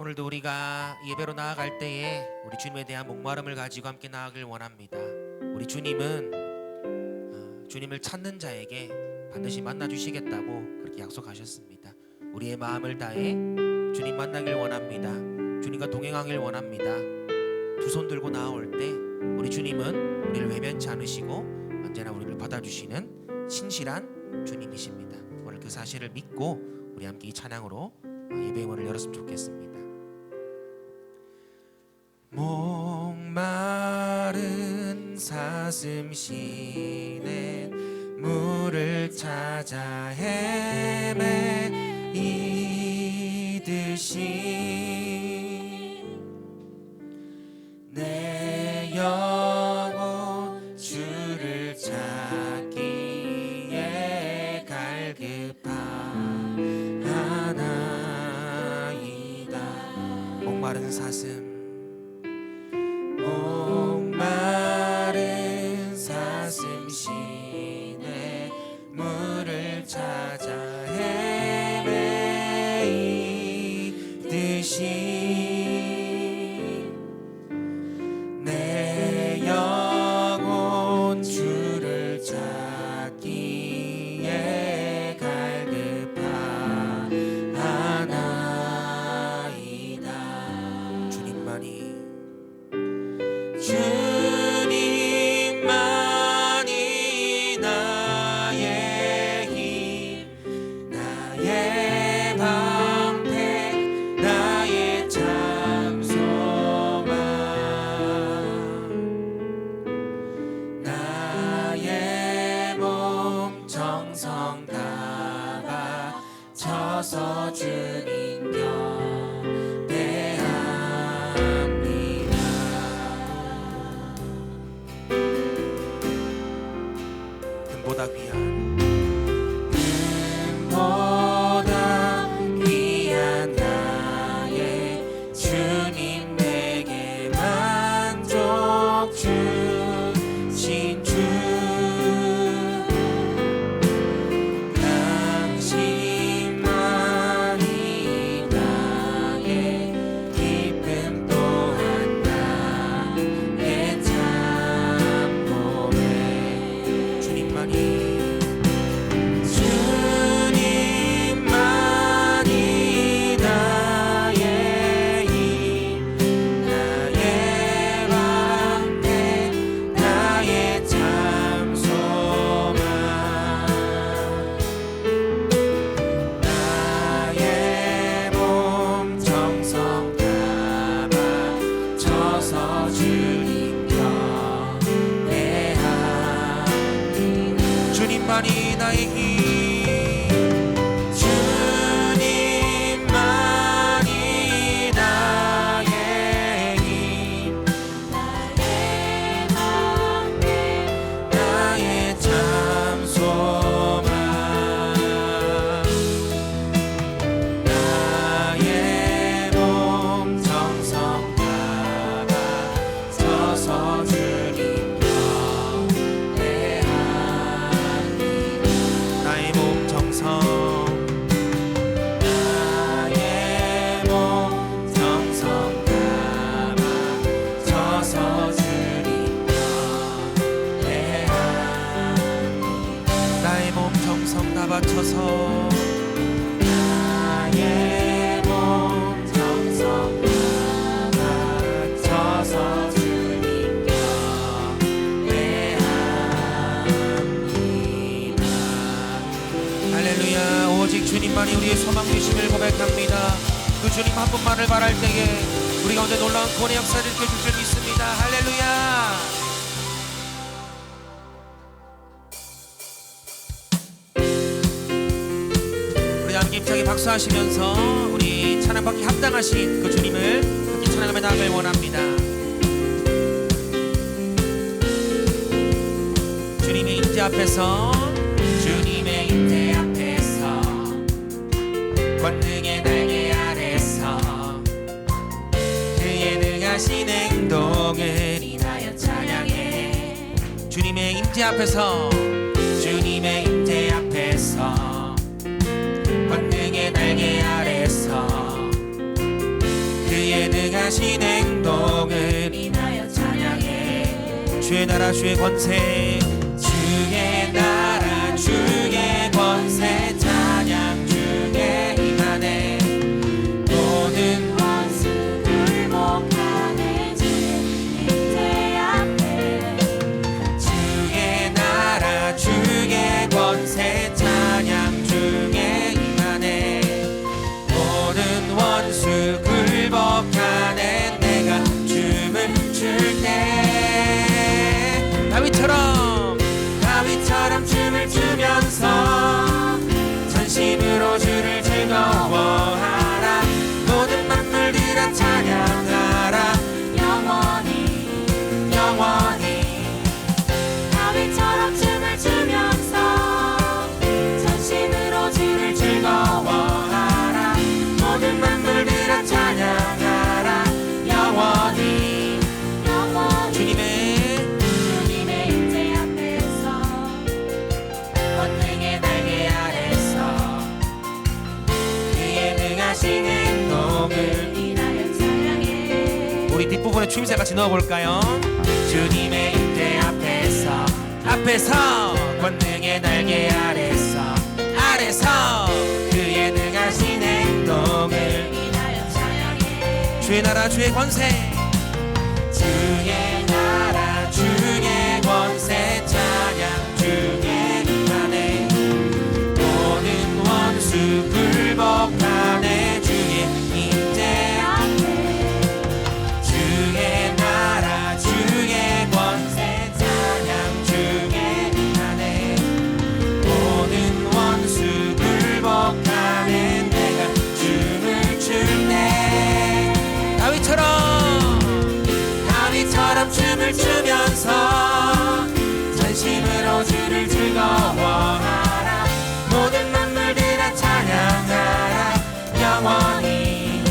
오늘도 우리가 예배로 나아갈 때에 우리 주님에 대한 목마름을 가지고 함께 나아가길 원합니다. 우리 주님은 주님을 찾는 자에게 반드시 만나 주시겠다고 그렇게 약속하셨습니다. 우리의 마음을 다해 주님 만나길 원합니다. 주님과 동행하길 원합니다. 두 손 들고 나아올 때 우리 주님은 우리를 외면치 않으시고 언제나 우리를 받아주시는 신실한 주님이십니다. 오늘 그 사실을 믿고 우리 함께 이 찬양으로 예배의 문을 열었으면 좋겠습니다. 목마른 사슴 시는 물을 찾아 헤매이듯이 내 영혼 주를 찾기에 갈급하나이다. 목마른 사슴 목마른 사슴 시내 물을 찾아 헤매이듯이 내 영혼 주를 찾기에 갈급하나이다. 주님만이 나의 힘 나의 방패 나의 참 소망 나의 몸 정성 다 바쳐서 주님 보다 귀한 나의 주님 내게 만족 주신 주 당신만이 나의 기쁨 또한 나의 참 고백 주님만이 나의 힘 나의 방패 나의 참 소망 나의 몸 정성 다 바쳐서 주님 경배합니다. 주님만이 나의 힘 바쳐서 나의 몸 정성 다 바쳐서 주님 경배합니다. 할렐루야. 오직 주님만이 우리의 소망 되심을 고백합니다. 그 주님 한 분만을 바랄 때에 우리 가운데 놀라운 구원의 역사를 일으켜 줄 줄 믿습니다. 할렐루야. 힘차게 박수하시면서 우리 찬양받기 합당하신 그 주님을 함께 찬양하며 나아가길 원합니다. 주님의 임재 앞에서 주님의 임재 앞에서 권능의 날개 아래서 그의 능하신 행동을 인하여 찬양해. 주님의 임재 앞에서 주님의 임재 앞에서 권능의 날개 아래서 능하신 행동을 인하여 찬양해. 주의 나라 주의 권세 주의 나라 주의 권세 찬양 주의 임하네. 모든 원수 굴복하네. 주의 임재 앞에. 주의 나라 주의 권세 찬양 주의 임하네. 모든 원수 굴복하네. 내가 춤을 출 때 다윗처럼 춤을 추면서 전심으로 주를 즐거워하라. 모든 만물들아 찬양하라. 영원히 다윗처럼 춤을 추면서 전심으로 주를 즐거워하라. 모든 만물들아 찬양하라. 영원히 주님의 임재 앞에서 권능의 날개 아래서 그의 능하신 행동을 인하여 찬양해. 우리 뒷부분에 추임새 같이 넣어볼까요? 주님의 임재 앞에서 권능의 날개 아래서 그의 능하신 행동을 인하여 찬양해. 주의 나라 주의 권세 주의 나라 주의 권세 찬양 주의 임하네. 모든 원수 굴복하네. 주의 임재 앞에 주의 나라 주의 권세 찬양 주의 임하네. 모든 원수 굴복하네. 내가 춤을 출네. 다윗처럼 춤을 추면서 전심으로 주를 즐거워하라. 모든 만물들아 찬양하라. 영원히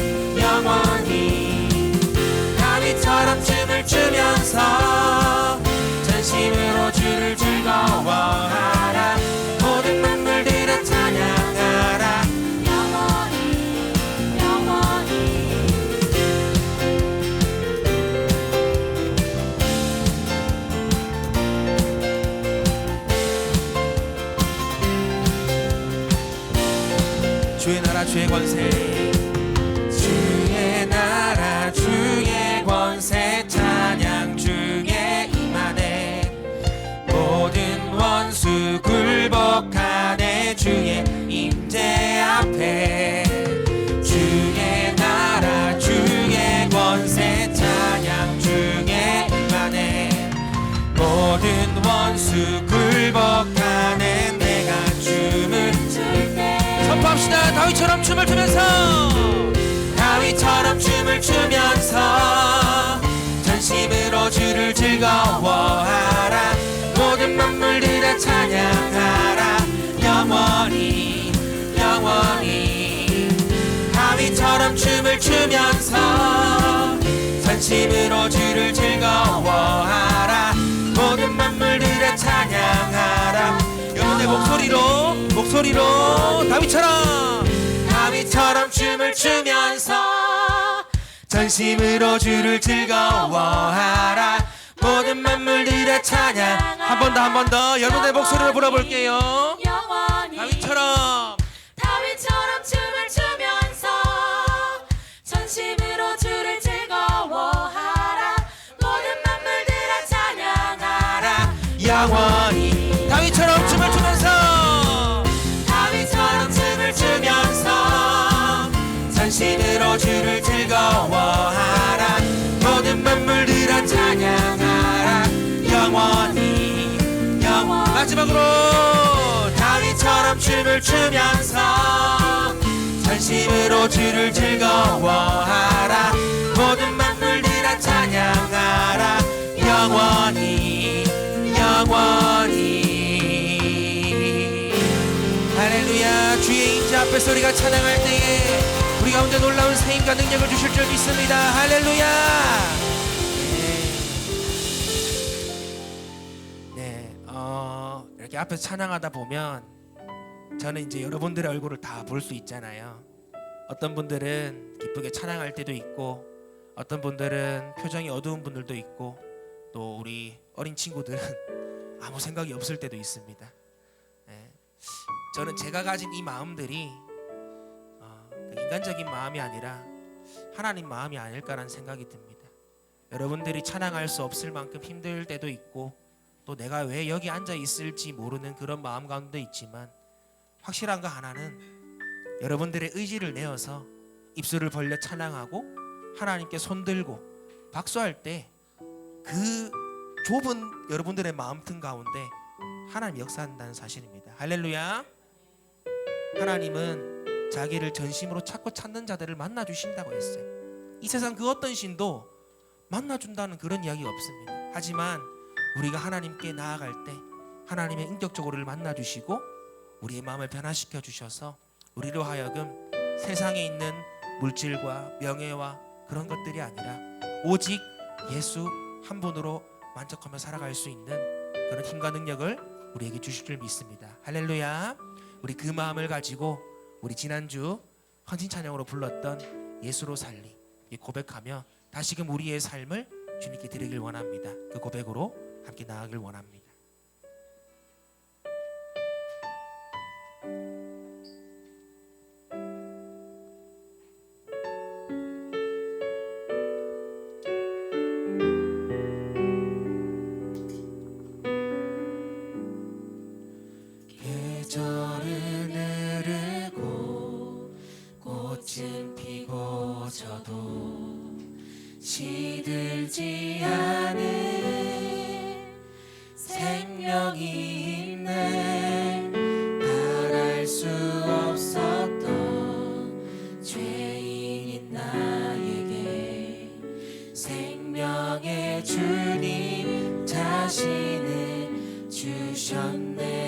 다윗처럼 춤을 추면서 전심으로 주를 즐거워하라. 모든 만물들아 찬양하라. 영원히 주의 나라 주의 권세 주의 나라 주의 권세 찬양 주의 임하네. 모든 원수 굴복하네. 주의 임재 앞에 주의 나라 주의 권세 찬양 주의 임하네. 모든 원수 굴복하네. 내가 춤을 줄때 선포합시다. 다윗처럼 춤을 추면서 전심으로 주를 즐거워하라. 모든 만물들아 찬양하라. 영원히 다윗처럼 춤을 추면서 전심으로 주를 즐거워하라. 모든 만물들아 찬양하라. 여러분의 목소리로 다윗처럼 춤을 추면서 전심으로 주를 즐거워하라. 모든 만물들아 찬양. 한 번 더 여러분의 목소리로 불러볼게요. 영원히 다윗처럼 춤을 추면서 전심으로 주를 즐거워하라. 모든 만물들아 찬양하라. 영원히 다윗처럼 춤을 추면서 전심으로 주를 즐거워하라. 모든 만물들아 찬양하라. 영원히 마지막으로 다윗처럼 춤을 추면서 전심으로 주를 즐거워하라. 모든 만물들아 찬양하라. 영원히 할렐루야. 주의 임재 앞에서 우리가 찬양할 때에 우리 가운데 놀라운 세임과 능력을 주실 줄 믿습니다. 할렐루야. 이렇게 앞에서 찬양하다 보면 저는 이제 여러분들의 얼굴을 다 볼 수 있잖아요. 어떤 분들은 기쁘게 찬양할 때도 있고 어떤 분들은 표정이 어두운 분들도 있고 또 우리 어린 친구들은 아무 생각이 없을 때도 있습니다. 예. 저는 제가 가진 이 마음들이 그 인간적인 마음이 아니라 하나님 마음이 아닐까라는 생각이 듭니다. 여러분들이 찬양할 수 없을 만큼 힘들 때도 있고 또 내가 왜 여기 앉아 있을지 모르는 그런 마음 가운데 있지만 확실한 거 하나는 여러분들의 의지를 내어서 입술을 벌려 찬양하고 하나님께 손들고 박수할 때 그 좁은 여러분들의 마음틈 가운데 하나님 역사한다는 사실입니다. 할렐루야. 하나님은 자기를 전심으로 찾고 찾는 자들을 만나 주신다고 했어요. 이 세상 그 어떤 신도 만나 준다는 그런 이야기가 없습니다. 하지만 우리가 하나님께 나아갈 때 하나님의 인격적으로 우리를 만나 주시고 우리의 마음을 변화시켜 주셔서 우리로 하여금 세상에 있는 물질과 명예와 그런 것들이 아니라 오직 예수 한 분으로 만족하며 살아갈 수 있는 그런 힘과 능력을 우리에게 주실 줄 믿습니다. 할렐루야. 우리 그 마음을 가지고 우리 지난주 헌신 찬양으로 불렀던 예수로 살리 고백하며 다시금 우리의 삶을 주님께 드리길 원합니다. 그 고백으로 함께 나아가길 원합니다. 계절은 흐르고 꽃은 피고 져도 시들지 않은 생명이 있네. 바랄 수 없었던 죄인인 나에게 생명의 주님 자신을 주셨네.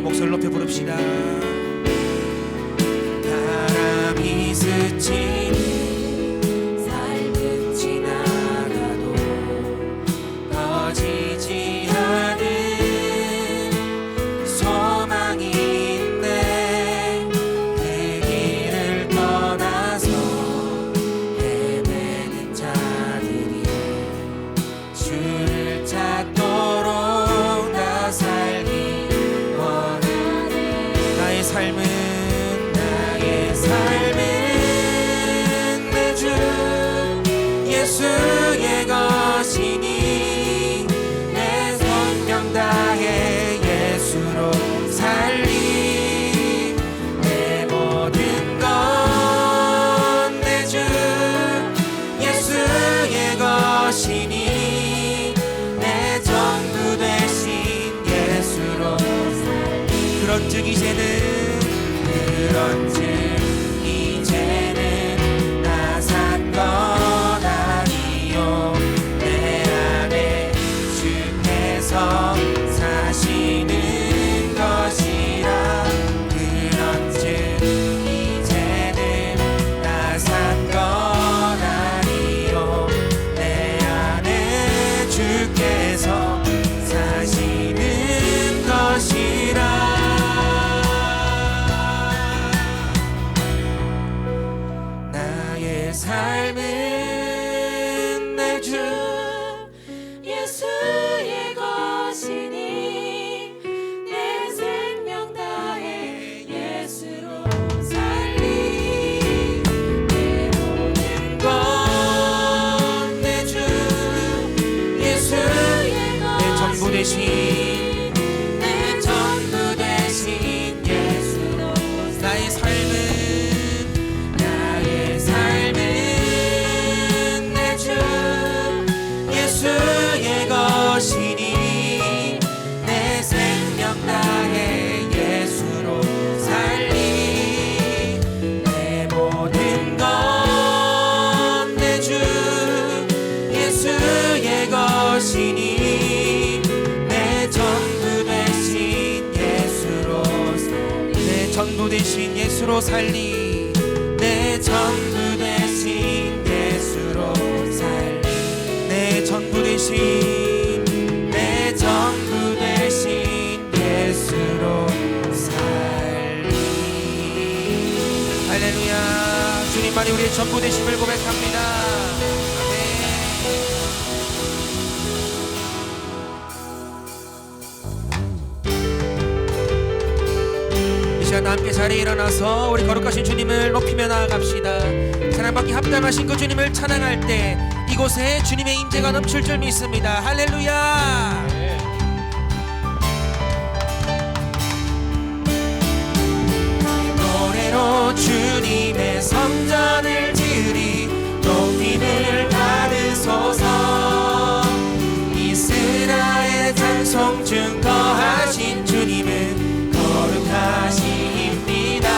목소리를 높여 부릅시다. 바람이 스치는 삶은 지나가도 꺼지지 않은 소망이 있네. 그 길을 떠나서 헤매는 자들이 주를 찾도록 나 살기 나의 삶은 내 주 예수의 것이니 내 생명 다해 예수로 살리. 내 모든 건 내 주 예수의 것이니 내 전부 되신 예수로 살리. 그런즉 이제는 나 산 것 아니요 내 안에 주께서 사시는 것이라. 그런즉 이제는 나 산 것 아니요 내 안에 주께서 사시는 것이라. 삶은 내 주 예수의 것이 대신 내 전부 대신 예수로 나의 삶은 내 주 예수의 것이니 내 생명 다해 예수로 살리 내 모든 건 내 주 예수의 것이니 내 전부 대신 예수로 내 전부 대신 예수로 살리 내 전부 대신 예수로 살리 내 전부 대신 내 전부 대신 예수로 살리 할렐루야. 주님만이 우리의 전부 되심을 고백합니다. 이 시간 함께 자리에 일어나서 우리 거룩하신 주님을 높이며 나아갑시다. 찬양받기 합당하신 그 주님을 찬양할 때 이곳에 주님의 임재가 넘칠 줄 믿습니다. 할렐루야. 노래로 주님의 성전을 지으리 높임을 받으소서. 이스라엘 찬송 증거하신 주님은 거룩하십니다.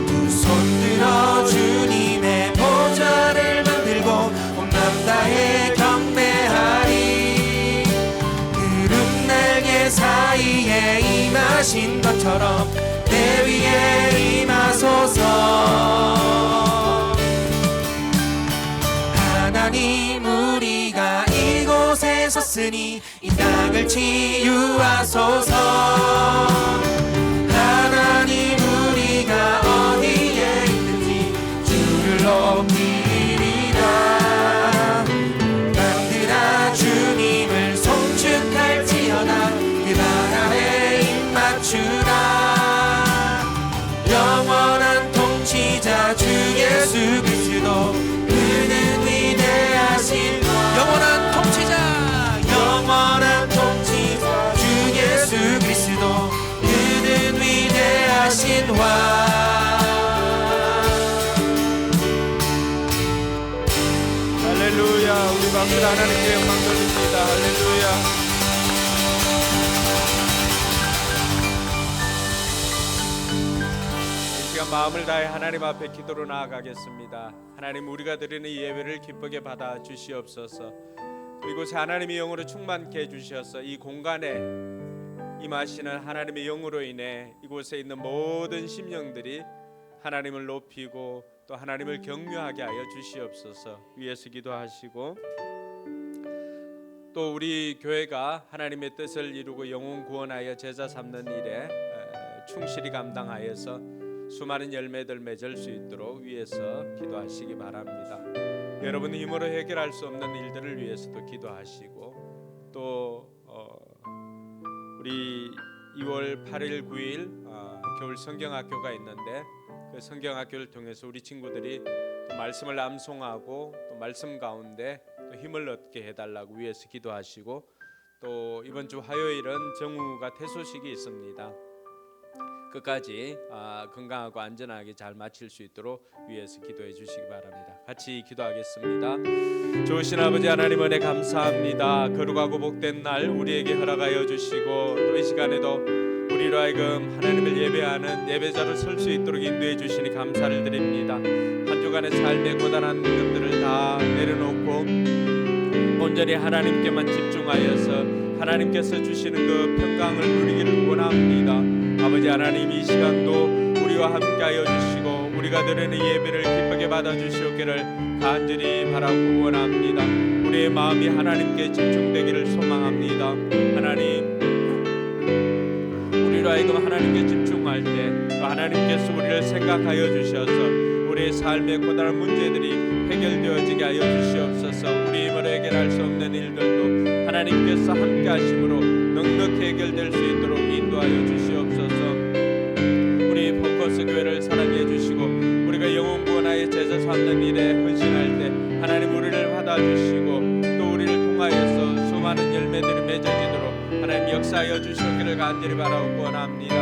두 손 들어 주님의 보좌를 만들고 온 맘 다해 경배하리. 구름 날개 사이에 임하신 것처럼 내 위에 임하소서. 하나님 우리가 이곳에 섰으니 이 땅을 치유하소서. 하나님 우리가 어디에 있든지 주를 높이리라. 땅들아 주님을 송축할지어다. 그 발 아래 입 맞추라. 영원한 통치자 주 예수 그리스도 그는 위대하신 영원한 통치자 영원한 통치자 주 예수 그리스도 그는 위대하신 왕. 할렐루야. 우리 박수로 하나님께 영광 돌립니다. 할렐루야. 마음을 다해 하나님 앞에 기도로 나아가겠습니다. 하나님 우리가 드리는 이 예배를 기쁘게 받아 주시옵소서. 이곳에 하나님의 영으로 충만케 해주셔서 이 공간에 임하시는 하나님의 영으로 인해 이곳에 있는 모든 심령들이 하나님을 높이고 또 하나님을 경외하게 하여 주시옵소서. 위에서 기도하시고 또 우리 교회가 하나님의 뜻을 이루고 영혼 구원하여 제자 삼는 일에 충실히 감당하여서 수많은 열매들 맺을 수 있도록 위해서 기도하시기 바랍니다. 여러분 힘으로 해결할 수 없는 일들을 위해서도 기도하시고 또 우리 2월 8일 9일 겨울 성경학교가 있는데 그 성경학교를 통해서 우리 친구들이 또 말씀을 암송하고 또 말씀 가운데 또 힘을 얻게 해달라고 위해서 기도하시고 또 이번 주 화요일은 정우가 퇴소식이 있습니다. 끝까지 건강하고 안전하게 잘 마칠 수 있도록 위해서 기도해 주시기 바랍니다. 같이 기도하겠습니다. 좋으신 아버지 하나님 은혜 감사합니다. 거룩하고 복된 날 우리에게 허락하여 주시고 또 이 시간에도 우리로 하여금 하나님을 예배하는 예배자로 설 수 있도록 인도해 주시니 감사를 드립니다. 한 주간의 삶의 고단한 것들을 다 내려놓고 온전히 하나님께만 집중하여서 하나님께서 주시는 그 평강을 누리기를 원합니다. 아버지 하나님 이 시간도 우리와 함께하여 주시고 우리가 드리는 예배를 기쁘게 받아주시옵기를 간절히 바라고 원합니다. 우리의 마음이 하나님께 집중되기를 소망합니다. 하나님 우리로 하여금 하나님께 집중할 때 또 하나님께서 우리를 생각하여 주셔서 우리의 삶의 고단한 문제들이 해결되어지게 하여 주시옵소서. 우리 힘으로 해결할 수 없는 일들도 하나님께서 함께 하심으로 넉넉히 해결될 수 있도록 인도하여 주시옵소서. 우리 포커스 교회를 사랑해 주시고 우리가 영혼 구원하여 제자 삼는 일에 헌신할 때 하나님 우리를 받아주시고 또 우리를 통하여서 수많은 수많은 열매들이 맺어지도록 하나님 역사하여 주시기를 간절히 바라고 원합니다.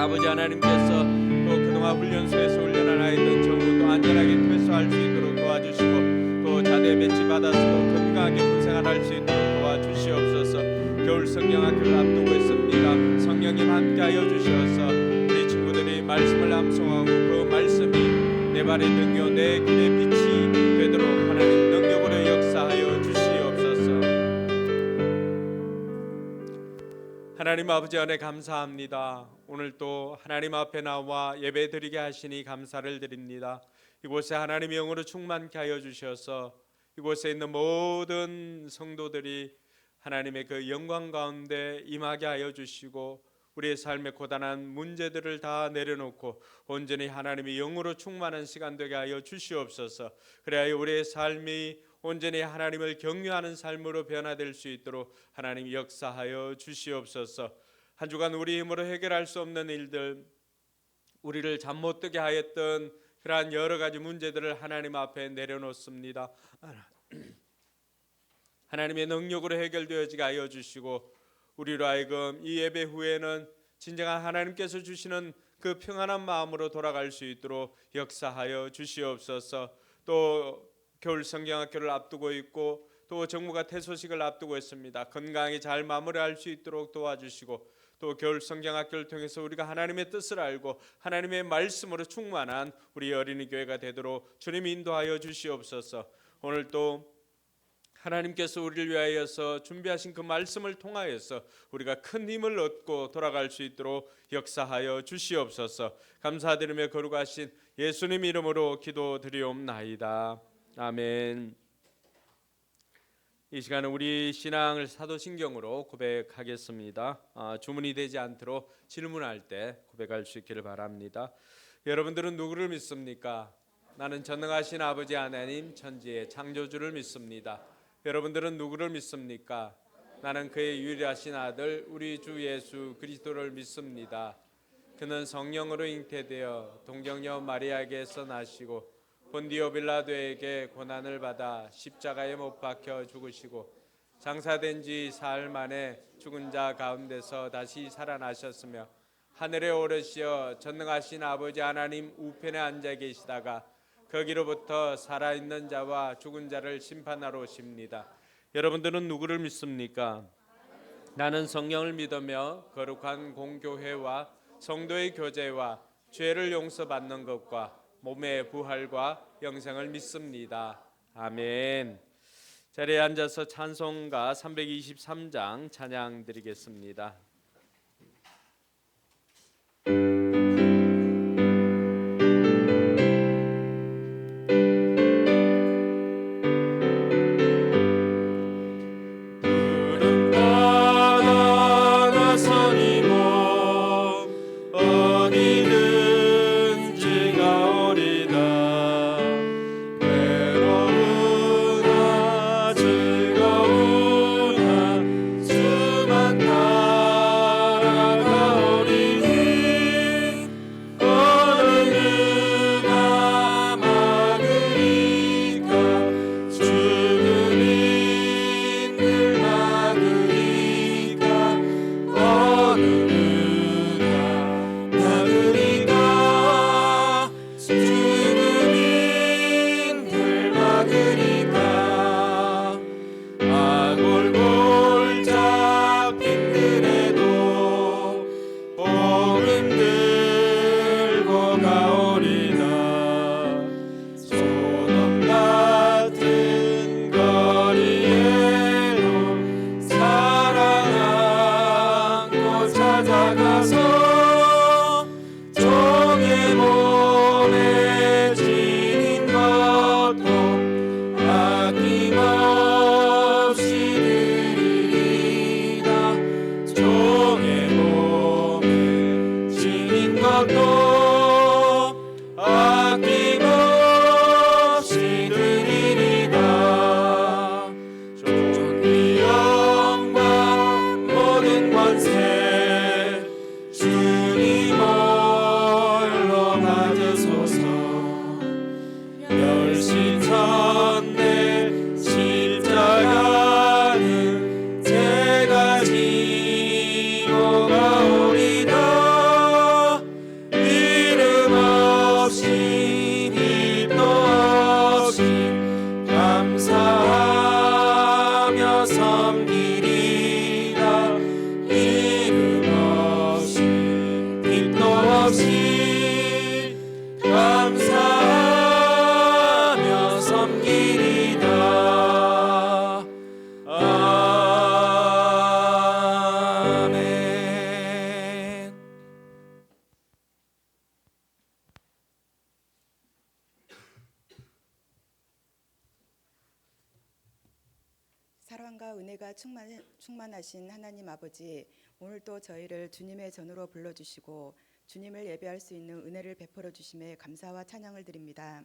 아버지 하나님께서 또 그동안 훈련소에서 훈련한 아이들 정우도 안전하게 퇴소할 수 있도록 도와주시고 또 자대 배치받아서도 건강하게 군생활할 수 있도록 도와주시옵소서. 겨울 성경학교를 앞두고 있습니다. 성령님 함께하여 주셔서 우리 친구들이 말씀을 암송하고 그 말씀이 내 발의 등이요 내 길의 빛이 되도록 하나님 능력으로 역사하여 주시옵소서. 하나님 아버지 안에 감사합니다. 오늘 또 하나님 앞에 나와 예배드리게 하시니 감사를 드립니다. 이곳에 하나님의 영으로 충만케 하여 주셔서 이곳에 있는 모든 성도들이 하나님의 그 영광 가운데 임하게 하여 주시고 우리의 삶의 고단한 문제들을 다 내려놓고 온전히 하나님의 영으로 충만한 시간 되게 하여 주시옵소서. 그래야 우리의 삶이 온전히 하나님을 경외하는 삶으로 변화될 수 있도록 하나님 역사하여 주시옵소서. 한 주간 우리 힘으로 해결할 수 없는 일들, 우리를 잠 못 뜨게 하였던 그러한 여러 가지 문제들을 하나님 앞에 내려놓습니다. 하나님의 능력으로 해결되어지게 하여 주시고 우리로 하여금 이 예배 후에는 진정한 하나님께서 주시는 그 평안한 마음으로 돌아갈 수 있도록 역사하여 주시옵소서. 또 겨울 성경학교를 앞두고 있고 또 정부가 퇴소식을 앞두고 있습니다. 건강하게 잘 마무리할 수 있도록 도와주시고 또 겨울 성경학교를 통해서 우리가 하나님의 뜻을 알고 하나님의 말씀으로 충만한 우리 어린이 교회가 되도록 주님 인도하여 주시옵소서. 오늘 또 하나님께서 우리를 위하여서 준비하신 그 말씀을 통하여서 우리가 큰 힘을 얻고 돌아갈 수 있도록 역사하여 주시옵소서. 감사드리며 거룩하신 예수님 이름으로 기도드리옵나이다. 아멘. 이 시간은 우리 신앙을 사도신경으로 고백하겠습니다. 주문이 되지 않도록 질문할 때 고백할 수 있기를 바랍니다. 여러분들은 누구를 믿습니까? 나는 전능하신 아버지 하나님 천지의 창조주를 믿습니다. 여러분들은 누구를 믿습니까? 나는 그의 유일하신 아들 우리 주 예수 그리스도를 믿습니다. 그는 성령으로 잉태되어 동정녀 마리아에게서 나시고 본디오 빌라도에게 고난을 받아 십자가에 못 박혀 죽으시고 장사된 지 사흘 만에 죽은 자 가운데서 다시 살아나셨으며 하늘에 오르시어 전능하신 아버지 하나님 우편에 앉아 계시다가 거기로부터 살아있는 자와 죽은 자를 심판하러 오십니다. 여러분들은 누구를 믿습니까? 나는 성령을 믿으며 거룩한 공교회와 성도의 교제와 죄를 용서받는 것과 몸의 부활과 영생을 믿습니다. 아멘. 자리에 앉아서 찬송가 323장 찬양 드리겠습니다. 아멘. 사랑과 은혜가 충만하신 하나님 아버지, 오늘도 저희를 주님의 전으로 불러주시고 주님을 예배할 수 있는 은혜를 베풀어 주심에 감사와 찬양을 드립니다.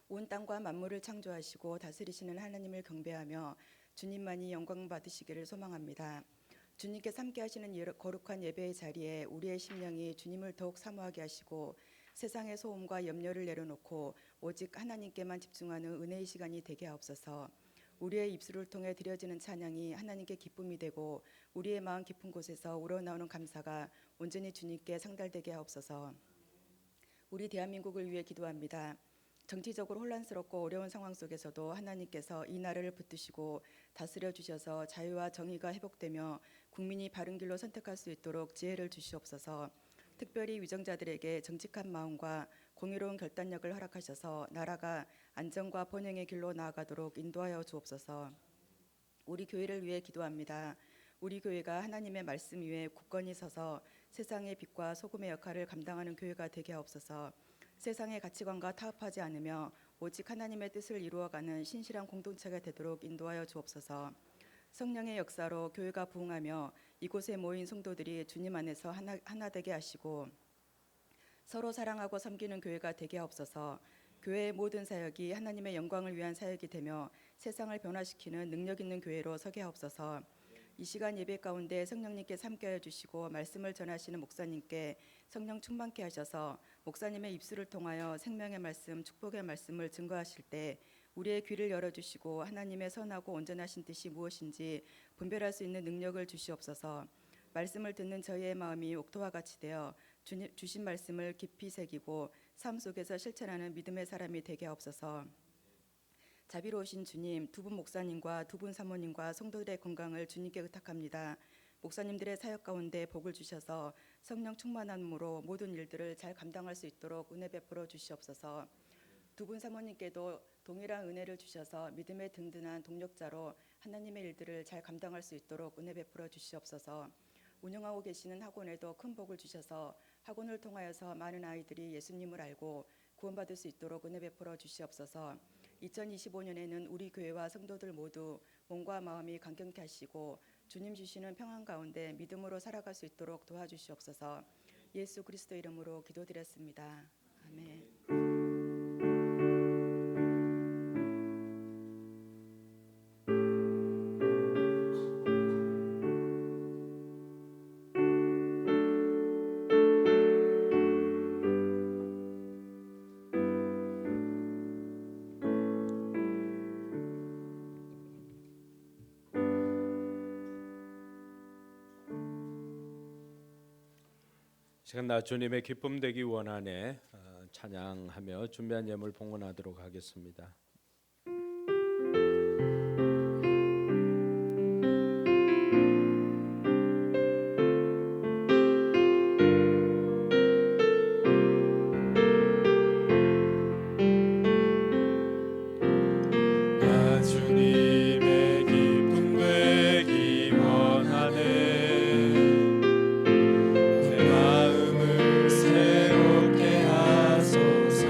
온 땅과 만물을 창조하시고 다스리시는 하나님을 경배하며 주님만이 영광 받으시기를 소망합니다. 주님께서 함께 하시는 거룩한 예배의 자리에 우리의 심령이 주님을 더욱 사모하게 하시고 세상의 소음과 염려를 내려놓고 오직 하나님께만 집중하는 은혜의 시간이 되게 하옵소서. 우리의 입술을 통해 드려지는 찬양이 하나님께 기쁨이 되고 우리의 마음 깊은 곳에서 우러나오는 감사가 온전히 주님께 상달되게 하옵소서. 우리 대한민국을 위해 기도합니다. 정치적으로 혼란스럽고 어려운 상황 속에서도 하나님께서 이 나라를 붙드시고 다스려 주셔서 자유와 정의가 회복되며 국민이 바른 길로 선택할 수 있도록 지혜를 주시옵소서. 특별히 위정자들에게 정직한 마음과 공의로운 결단력을 허락하셔서 나라가 안정과 번영의 길로 나아가도록 인도하여 주옵소서. 우리 교회를 위해 기도합니다. 우리 교회가 하나님의 말씀 위에 굳건히 서서 세상의 빛과 소금의 역할을 감당하는 교회가 되게 하옵소서. 세상의 가치관과 타협하지 않으며 오직 하나님의 뜻을 이루어가는 신실한 공동체가 되도록 인도하여 주옵소서. 성령의 역사로 교회가 부흥하며 이곳에 모인 성도들이 주님 안에서 하나 되게 하시고 서로 사랑하고 섬기는 교회가 되게 하옵소서. 교회의 모든 사역이 하나님의 영광을 위한 사역이 되며 세상을 변화시키는 능력 있는 교회로 서게 하옵소서. 이 시간 예배 가운데 성령님께서 함께하여 주시고 말씀을 전하시는 목사님께 성령 충만케 하셔서 목사님의 입술을 통하여 생명의 말씀, 축복의 말씀을 증거하실 때 우리의 귀를 열어주시고 하나님의 선하고 온전하신 뜻이 무엇인지 분별할 수 있는 능력을 주시옵소서. 말씀을 듣는 저희의 마음이 옥토와 같이 되어 주신 말씀을 깊이 새기고 삶 속에서 실천하는 믿음의 사람이 되게 하옵소서. 자비로우신 주님, 두 분 목사님과 두 분 사모님과 성도들의 건강을 주님께 의탁합니다. 목사님들의 사역 가운데 복을 주셔서 성령 충만함으로 모든 일들을 잘 감당할 수 있도록 은혜 베풀어 주시옵소서. 두 분 사모님께도 동일한 은혜를 주셔서 믿음의 든든한 동력자로 하나님의 일들을 잘 감당할 수 있도록 은혜 베풀어 주시옵소서. 운영하고 계시는 학원에도 큰 복을 주셔서 학원을 통하여서 많은 아이들이 예수님을 알고 구원받을 수 있도록 은혜 베풀어 주시옵소서. 2025년에는 우리 교회와 성도들 모두 몸과 마음이 강경케 하시고 주님 주시는 평안 가운데 믿음으로 살아갈 수 있도록 도와주시옵소서. 예수 그리스도 이름으로 기도드렸습니다. 아멘. 시간 나 주님의 기쁨 되기 원하네 찬양하며 준비한 예물 봉헌하도록 하겠습니다. 나 주님의 기쁨 되기 원하네 내 마음을 새롭게 하소서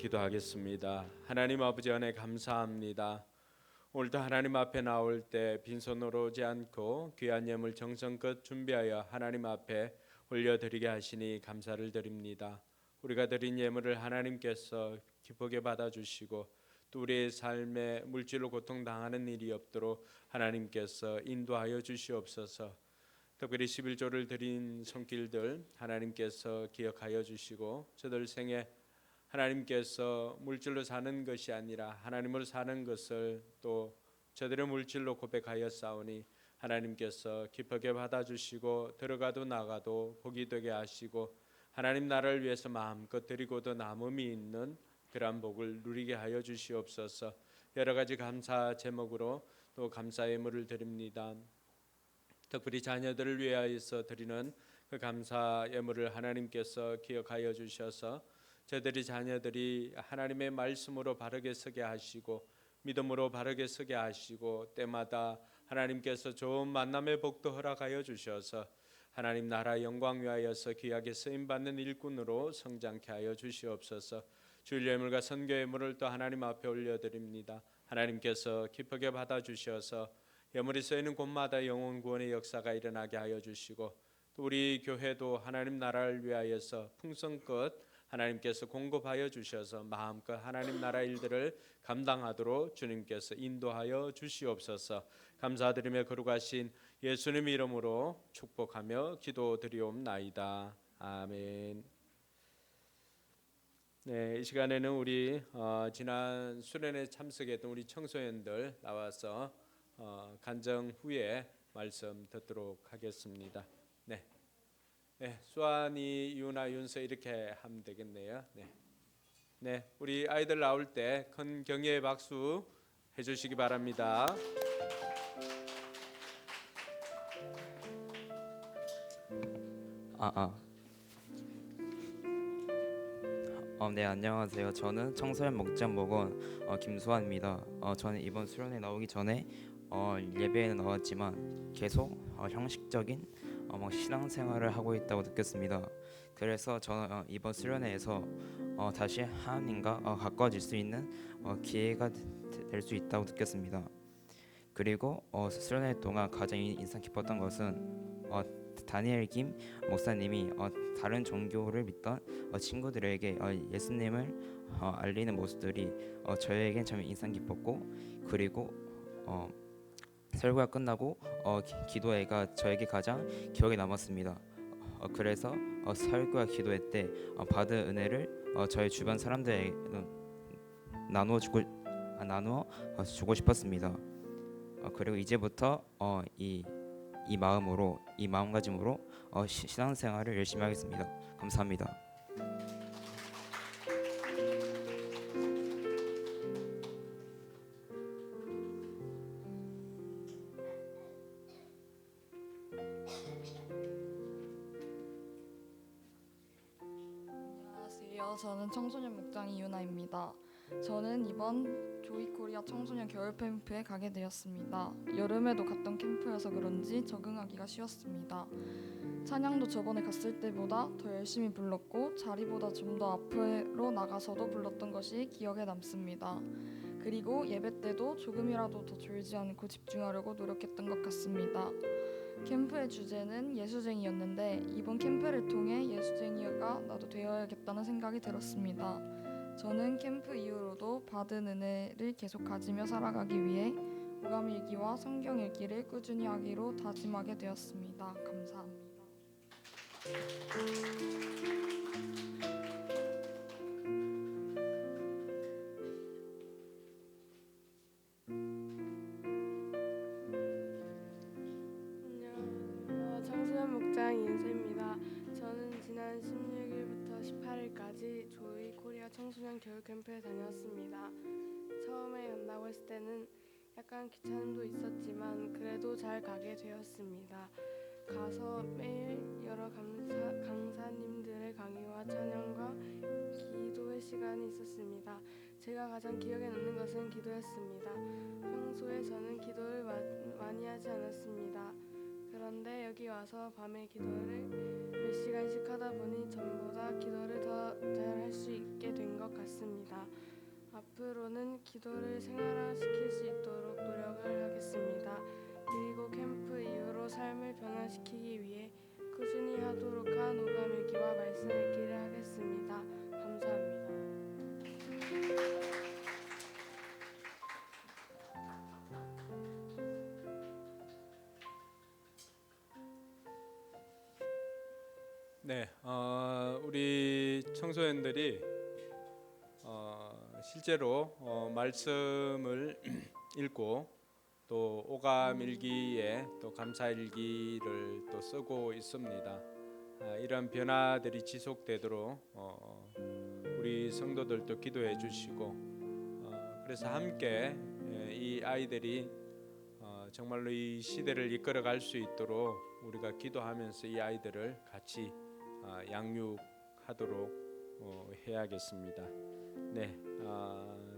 기도하겠습니다. 하나님 아버지 은혜 감사합니다. 오늘도 하나님 앞에 나올 때 빈손으로 오지 않고 귀한 예물 정성껏 준비하여 하나님 앞에 올려드리게 하시니 감사를 드립니다. 우리가 드린 예물을 하나님께서 기쁘게 받아주시고 또 우리의 삶에 물질로 고통당하는 일이 없도록 하나님께서 인도하여 주시옵소서. 특별히 11조를 드린 손길들 하나님께서 기억하여 주시고 저들 생에 하나님께서 물질로 사는 것이 아니라 하나님을 사는 것을 또 저들의 물질로 고백하여 싸우니 하나님께서 기쁘게 받아주시고 들어가도 나가도 복이 되게 하시고 하나님 나라를 위해서 마음껏 드리고도 남음이 있는 그러한 복을 누리게 하여 주시옵소서. 여러 가지 감사 제목으로 또 감사 예물을 드립니다. 특별히 자녀들을 위하여서 드리는 그 감사 예물을 하나님께서 기억하여 주셔서 저들이 자녀들이 하나님의 말씀으로 바르게 서게 하시고 믿음으로 바르게 서게 하시고 때마다 하나님께서 좋은 만남의 복도 허락하여 주셔서 하나님 나라 영광 위하여서 귀하게 쓰임 받는 일꾼으로 성장케 하여 주시옵소서. 주일 예물과 선교 예물을 또 하나님 앞에 올려드립니다. 하나님께서 기쁘게 받아 주셔서 예물이 쓰이는 곳마다 영혼 구원의 역사가 일어나게 하여 주시고 또 우리 교회도 하나님 나라를 위하여서 풍성껏 하나님께서 공급하여 주셔서 마음껏 하나님 나라 일들을 감당하도록 주님께서 인도하여 주시옵소서. 감사드리며 거룩하신 예수님 이름으로 축복하며 기도드리옵나이다. 아멘. 네, 이 시간에는 우리 지난 수련회 참석했던 우리 청소년들 나와서 간정 후에 말씀 듣도록 하겠습니다. 네. 네, 수환이, 유나, 윤서 이렇게 하면 되겠네요. 네, 우리 아이들 나올 때 큰 격려의 박수 해주시기 바랍니다. 네, 안녕하세요. 저는 청소년 목장목원 김수환입니다. 저는 이번 수련회 나오기 전에 예배에는 나왔지만 계속 형식적인 신앙생활을 하고 있다고 느꼈습니다. 그래서 저는 이번 수련회에서 다시 하나님과 가까워질 수 있는 기회가 될 수 있다고 느꼈습니다. 그리고 수련회 동안 가장 인상 깊었던 것은 다니엘 김 목사님이 다른 종교를 믿던 친구들에게 예수님을 알리는 모습들이 저에겐 참 인상 깊었고, 그리고 설교가 끝나고 기도회가 저에게 가장 기억에 남았습니다. 그래서 설교와 기도회 때 받은 은혜를 저희 주변 사람들에게 나누어 주고 싶었습니다. 그리고 이제부터 이 마음가짐으로 신앙생활을 열심히 하겠습니다. 감사합니다. 안녕하세요. 저는 청소년 목장 이유나입니다. 저는 이번 조이코리아 청소년 겨울 캠프에 가게 되었습니다. 여름에도 갔던 캠프여서 그런지 적응하기가 쉬웠습니다. 찬양도 저번에 갔을 때보다 더 열심히 불렀고 자리보다 좀 더 앞으로 나가서도 불렀던 것이 기억에 남습니다. 그리고 예배 때도 조금이라도 더 졸지 않고 집중하려고 노력했던 것 같습니다. 캠프의 주제는 예수쟁이였는데 이번 캠프를 통해 예수쟁이가 나도 되어야겠다는 생각이 들었습니다. 저는 캠프 이후로도 받은 은혜를 계속 가지며 살아가기 위해 오감 일기와 성경 읽기를 꾸준히 하기로 다짐하게 되었습니다. 감사합니다. 안녕하세요. 청소년 목장 인수입니다. 저는 지난 16일부터 18일까지 조이 코리아 청소년 겨울 캠프에 다녔습니다. 처음에 간다고 했을 때는 약간 귀찮음도 있었지만 그래도 잘 가게 되었습니다. 가서 매일 여러 강사님들의 강의와 찬양과 기도의 시간이 있었습니다. 제가 가장 기억에 남는 것은 기도였습니다. 평소에 저는 기도를 많이 하지 않았습니다. 그런데 여기 와서 밤에 기도를 몇 시간 시간씩 하다 보니 전보다 기도를 더 잘 할 수 있게 된 것 같습니다. 앞으로는 기도를 생활화시킬 수 있도록 노력을 하겠습니다. 그리고 캠프 이후로 삶을 변화시키기 위해 꾸준히 하도록 한 오감일기와 말씀 읽기를 하겠습니다. 감사합니다. 네, 우리 청소년들이 실제로 말씀을 읽고 또 오감일기에 또 감사일기를 또 쓰고 있습니다. 이런 변화들이 지속되도록 우리 성도들도 기도해 주시고 그래서 함께 이 아이들이 정말로 이 시대를 이끌어갈 수 있도록 우리가 기도하면서 이 아이들을 같이 양육하도록 해야겠습니다. 네,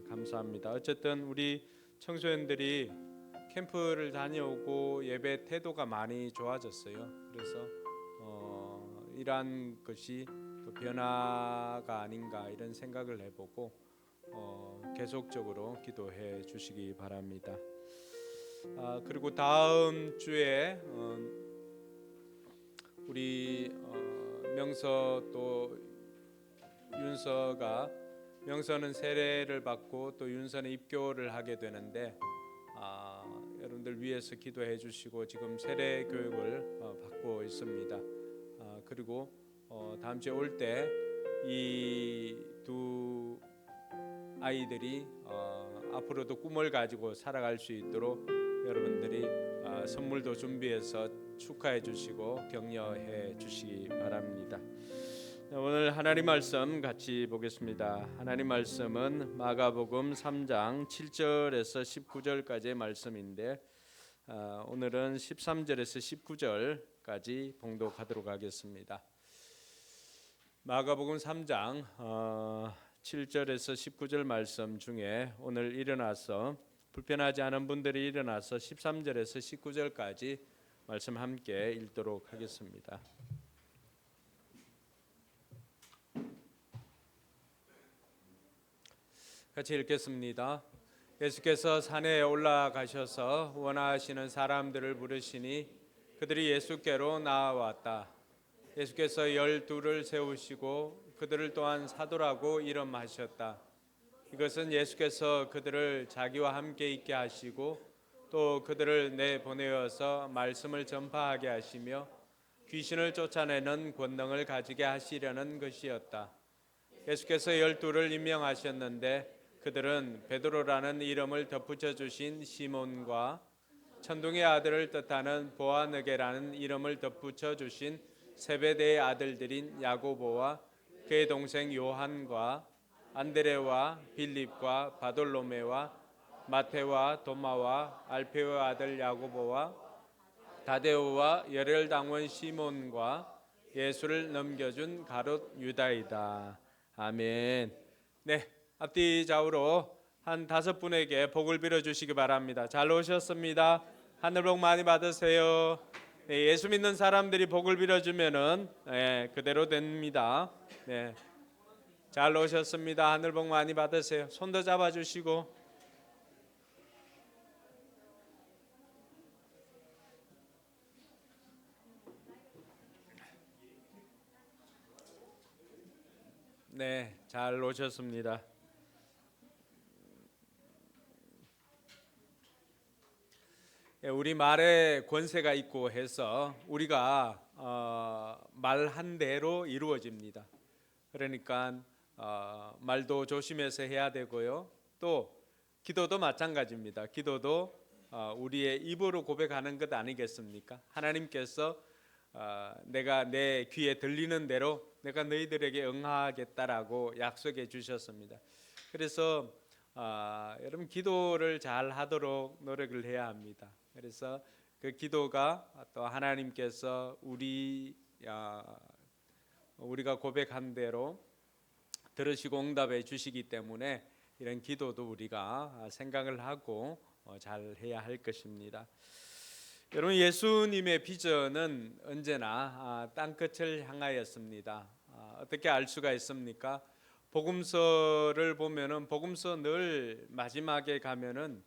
감사합니다. 어쨌든 우리 청소년들이 캠프를 다녀오고 예배 태도가 많이 좋아졌어요. 그래서 이러한 것이 또 변화가 아닌가 이런 생각을 해보고 계속적으로 기도해 주시기 바랍니다. 그리고 다음 주에 우리 명서 또 윤서가 명서는 세례를 받고 또 윤서는 입교를 하게 되는데 여러분들 위해서 기도해 주시고 지금 세례 교육을 받고 있습니다. 그리고 다음 주에 올 때 이 두 아이들이 앞으로도 꿈을 가지고 살아갈 수 있도록 여러분들이 선물도 준비해서 축하해 주시고 격려해 주시기 바랍니다. 오늘 하나님 말씀 같이 보겠습니다. 하나님 말씀은 마가복음 3장 7절에서 19절까지의 말씀인데 오늘은 13절에서 19절까지 봉독하도록 하겠습니다. 마가복음 3장 7절에서 19절 말씀 중에 오늘 일어나서 불편하지 않은 분들이 일어나서 13절에서 19절까지 말씀 함께 읽도록 하겠습니다. 같이 읽겠습니다. 예수께서 산에 올라가셔서 원하시는 사람들을 부르시니 그들이 예수께로 나아왔다. 예수께서 12를 세우시고 그들을 또한 사도라고 이름하셨다. 이것은 예수께서 그들을 자기와 함께 있게 하시고 또 그들을 내보내어서 말씀을 전파하게 하시며 귀신을 쫓아내는 권능을 가지게 하시려는 것이었다. 예수께서 12를 임명하셨는데 그들은 베드로라는 이름을 덧붙여 주신 시몬과 천둥의 아들을 뜻하는 보아느게라는 이름을 덧붙여 주신 세베대의 아들들인 야고보와 그의 동생 요한과 안드레와 빌립과 바돌로메와 마테와 도마와 알페오의 아들 야고보와 다데오와 열혈당원 시몬과 예수를 넘겨준 가롯 유다이다. 아멘. 네, 앞뒤 좌우로 한 5분에게 복을 빌어주시기 바랍니다. 잘 오셨습니다. 하늘 복 많이 받으세요. 네, 예수 믿는 사람들이 복을 빌어주면은 그대로 됩니다. 네, 잘 오셨습니다. 하늘 복 많이 받으세요. 손도 잡아주시고. 네, 잘 오셨습니다. 우리 말에 권세가 있고 해서 우리가 말한 대로 이루어집니다. 그러니까 말도 조심해서 해야 되고요. 또 기도도 마찬가지입니다. 기도도 우리의 입으로 고백하는 것 아니겠습니까? 하나님께서 내가 내 귀에 들리는 대로 내가 너희들에게 응하겠다라고 약속해 주셨습니다. 그래서 여러분 기도를 잘 하도록 노력을 해야 합니다. 그래서 그 기도가 또 하나님께서 우리가 고백한 대로 들으시고 응답해 주시기 때문에 이런 기도도 우리가 생각을 하고 잘 해야 할 것입니다. 여러분, 예수님의 비전은 언제나 땅끝을 향하였습니다. 어떻게 알 수가 있습니까? 복음서를 보면은 복음서 늘 마지막에 가면은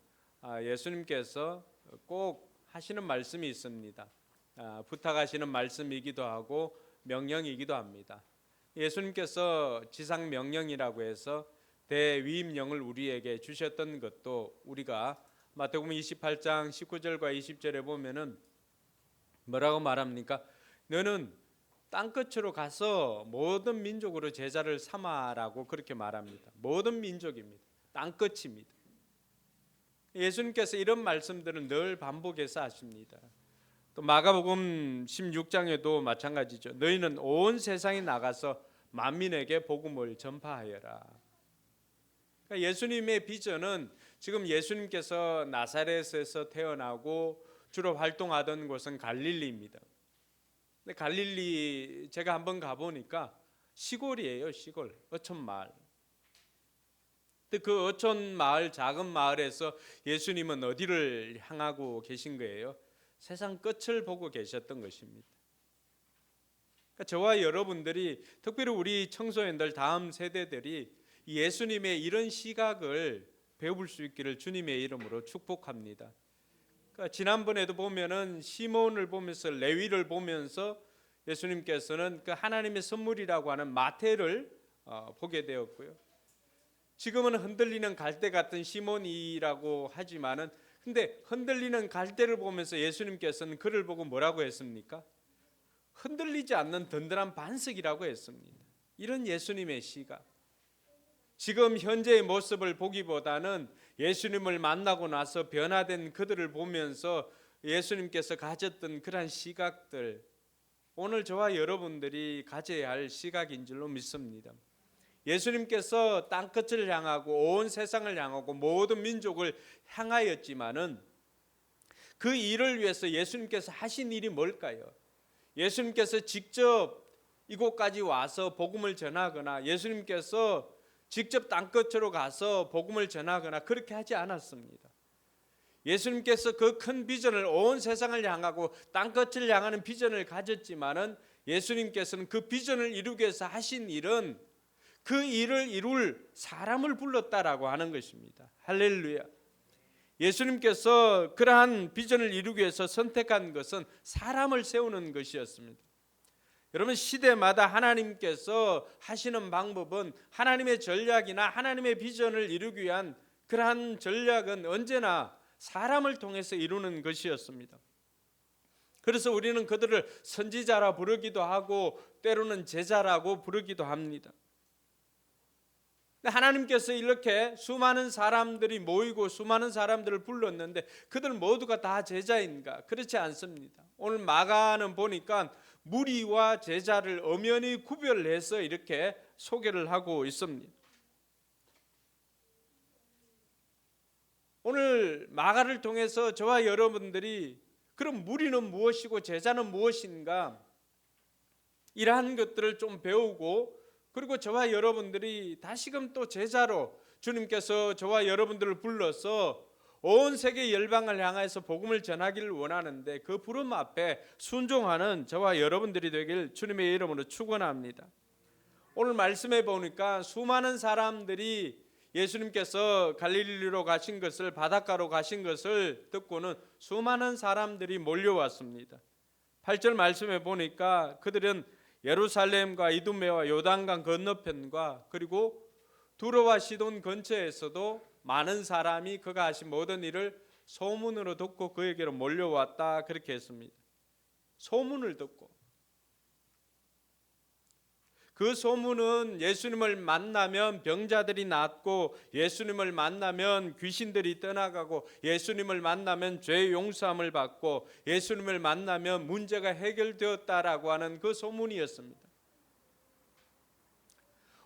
예수님께서 꼭 하시는 말씀이 있습니다. 부탁하시는 말씀이기도 하고 명령이기도 합니다. 예수님께서 지상 명령이라고 해서 대위임령을 우리에게 주셨던 것도 우리가 마태복음 28장 19절과 20절에 보면은 뭐라고 말합니까? 너는 땅끝으로 가서 모든 민족으로 제자를 삼아라고 그렇게 말합니다. 모든 민족입니다. 땅끝입니다. 예수님께서 이런 말씀들은 늘 반복해서 하십니다. 또 마가복음 16장에도 마찬가지죠. 너희는 온 세상에 나가서 만민에게 복음을 전파하여라. 그러니까 예수님의 비전은 지금 예수님께서 나사렛에서 태어나고 주로 활동하던 곳은 갈릴리입니다. 근데 갈릴리 제가 한번 가보니까 시골이에요. 시골, 어촌 마을. 근데 그 어촌 마을, 작은 마을에서 예수님은 어디를 향하고 계신 거예요? 세상 끝을 보고 계셨던 것입니다. 그러니까 저와 여러분들이, 특별히 우리 청소년들, 다음 세대들이 예수님의 이런 시각을 배울 수 있기를 주님의 이름으로 축복합니다. 그러니까 지난번에도 보면은 시몬을 보면서, 레위를 보면서 예수님께서는 그 하나님의 선물이라고 하는 마태를 보게 되었고요. 지금은 흔들리는 갈대 같은 시몬이라고 하지만은, 근데 흔들리는 갈대를 보면서 예수님께서는 그를 보고 뭐라고 했습니까? 흔들리지 않는 든든한 반석이라고 했습니다. 이런 예수님의 시각. 지금 현재의 모습을 보기보다는 예수님을 만나고 나서 변화된 그들을 보면서 예수님께서 가졌던 그러한 시각들, 오늘 저와 여러분들이 가져야 할 시각인 줄로 믿습니다. 예수님께서 땅끝을 향하고 온 세상을 향하고 모든 민족을 향하였지만은 그 일을 위해서 예수님께서 하신 일이 뭘까요? 예수님께서 직접 이곳까지 와서 복음을 전하거나 예수님께서 직접 땅끝으로 가서 복음을 전하거나 그렇게 하지 않았습니다. 예수님께서 그 큰 비전을, 온 세상을 향하고 땅끝을 향하는 비전을 가졌지만은 예수님께서는 그 비전을 이루기 위해서 하신 일은 그 일을 이룰 사람을 불렀다라고 하는 것입니다. 할렐루야. 예수님께서 그러한 비전을 이루기 위해서 선택한 것은 사람을 세우는 것이었습니다. 여러분, 시대마다 하나님께서 하시는 방법은, 하나님의 전략이나 하나님의 비전을 이루기 위한 그러한 전략은 언제나 사람을 통해서 이루는 것이었습니다. 그래서 우리는 그들을 선지자라 부르기도 하고 때로는 제자라고 부르기도 합니다. 하나님께서 이렇게 수많은 사람들이 모이고 수많은 사람들을 불렀는데 그들 모두가 다 제자인가? 그렇지 않습니다. 오늘 마가는 보니까 무리와 제자를 엄연히 구별해서 이렇게 소개를 하고 있습니다. 오늘 마가를 통해서 저와 여러분들이 그럼 무리는 무엇이고 제자는 무엇인가? 이러한 것들을 좀 배우고, 그리고 저와 여러분들이 다시금 또 제자로 주님께서 저와 여러분들을 불러서 온 세계 열방을 향해서 복음을 전하기를 원하는데 그 부름 앞에 순종하는 저와 여러분들이 되길 주님의 이름으로 축원합니다. 오늘 말씀해 보니까 수많은 사람들이 예수님께서 갈릴리로 가신 것을, 바닷가로 가신 것을 듣고는 수많은 사람들이 몰려왔습니다. 8절 말씀해 보니까 그들은 예루살렘과 이두메와 요단강 건너편과 그리고 두로와 시돈 근처에서도 많은 사람이 그가 하신 모든 일을 소문으로 듣고 그에게로 몰려왔다, 그렇게 했습니다. 소문을 듣고. 그 소문은 예수님을 만나면 병자들이 낫고, 예수님을 만나면 귀신들이 떠나가고, 예수님을 만나면 죄 용서함을 받고, 예수님을 만나면 문제가 해결되었다라고 하는 그 소문이었습니다.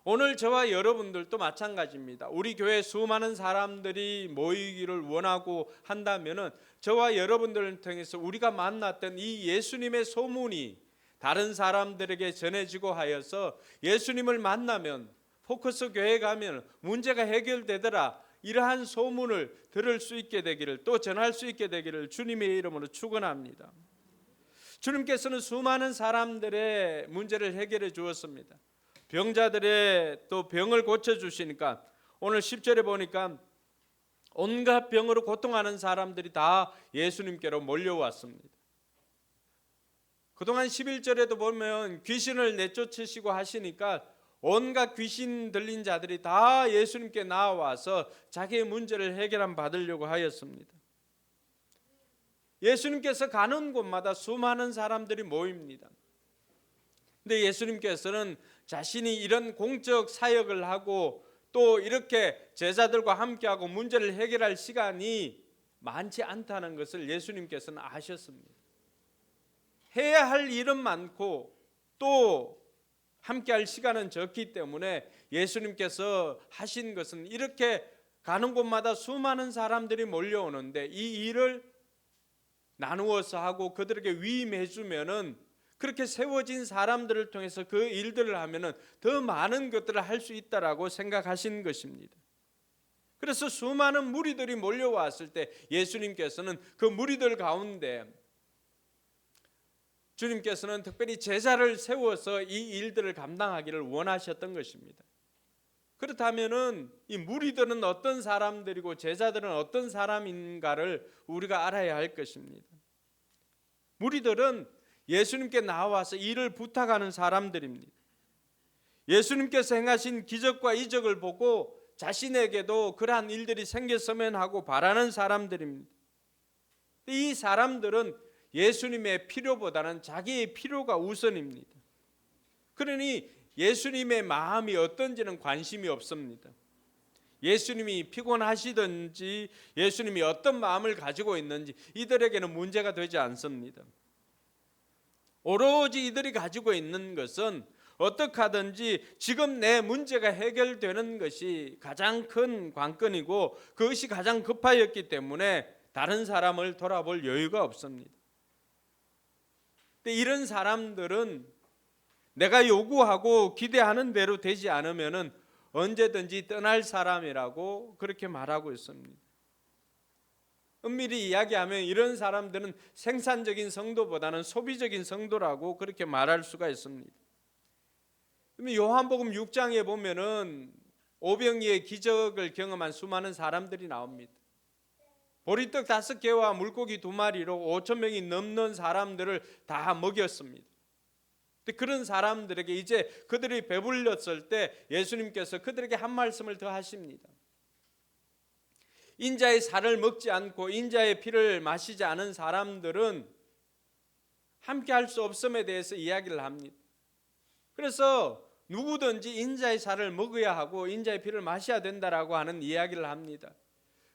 오늘 저와 여러분들도 마찬가지입니다. 우리 교회 수많은 사람들이 모이기를 원하고 한다면은 저와 여러분들을 통해서 우리가 만났던 이 예수님의 소문이 다른 사람들에게 전해지고 하여서 예수님을 만나면, 포커스 교회 가면 문제가 해결되더라, 이러한 소문을 들을 수 있게 되기를, 또 전할 수 있게 되기를 주님의 이름으로 축원합니다. 주님께서는 수많은 사람들의 문제를 해결해 주었습니다. 병자들의 또 병을 고쳐 주시니까 오늘 10절에 보니까 온갖 병으로 고통하는 사람들이 다 예수님께로 몰려왔습니다. 그동안 11절에도 보면 귀신을 내쫓으시고 하시니까 온갖 귀신 들린 자들이 다 예수님께 나와서 자기의 문제를 해결함 받으려고 하였습니다. 예수님께서 가는 곳마다 수많은 사람들이 모입니다. 근데 예수님께서는 자신이 이런 공적 사역을 하고 또 이렇게 제자들과 함께하고 문제를 해결할 시간이 많지 않다는 것을 예수님께서는 아셨습니다. 해야 할 일은 많고 또 함께할 시간은 적기 때문에 예수님께서 하신 것은 이렇게 가는 곳마다 수많은 사람들이 몰려오는데 이 일을 나누어서 하고 그들에게 위임해 주면은 그렇게 세워진 사람들을 통해서 그 일들을 하면은 더 많은 것들을 할 수 있다라고 생각하신 것입니다. 그래서 수많은 무리들이 몰려왔을 때 예수님께서는 그 무리들 가운데 주님께서는 특별히 제자를 세워서 이 일들을 감당하기를 원하셨던 것입니다. 그렇다면은 이 무리들은 어떤 사람들이고 제자들은 어떤 사람인가를 우리가 알아야 할 것입니다. 무리들은 예수님께 나와서 일을 부탁하는 사람들입니다. 예수님께서 행하신 기적과 이적을 보고 자신에게도 그러한 일들이 생겼으면 하고 바라는 사람들입니다. 이 사람들은 예수님의 필요보다는 자기의 필요가 우선입니다. 그러니 예수님의 마음이 어떤지는 관심이 없습니다. 예수님이 피곤하시든지 예수님이 어떤 마음을 가지고 있는지 이들에게는 문제가 되지 않습니다. 오로지 이들이 가지고 있는 것은 어떻게 하든지 지금 내 문제가 해결되는 것이 가장 큰 관건이고 그것이 가장 급하였기 때문에 다른 사람을 돌아볼 여유가 없습니다. 근데 이런 사람들은 내가 요구하고 기대하는 대로 되지 않으면은 언제든지 떠날 사람이라고 그렇게 말하고 있습니다. 엄밀히 이야기하면 이런 사람들은 생산적인 성도보다는 소비적인 성도라고 그렇게 말할 수가 있습니다. 요한복음 6장에 보면은 오병이의 기적을 경험한 수많은 사람들이 나옵니다. 보리떡 5개와 물고기 2마리로 5,000명이 넘는 사람들을 다 먹였습니다. 그런 사람들에게 이제 그들이 배불렸을 때 예수님께서 그들에게 한 말씀을 더 하십니다. 인자의 살을 먹지 않고 인자의 피를 마시지 않은 사람들은 함께 할 수 없음에 대해서 이야기를 합니다. 그래서 누구든지 인자의 살을 먹어야 하고 인자의 피를 마셔야 된다라고 하는 이야기를 합니다.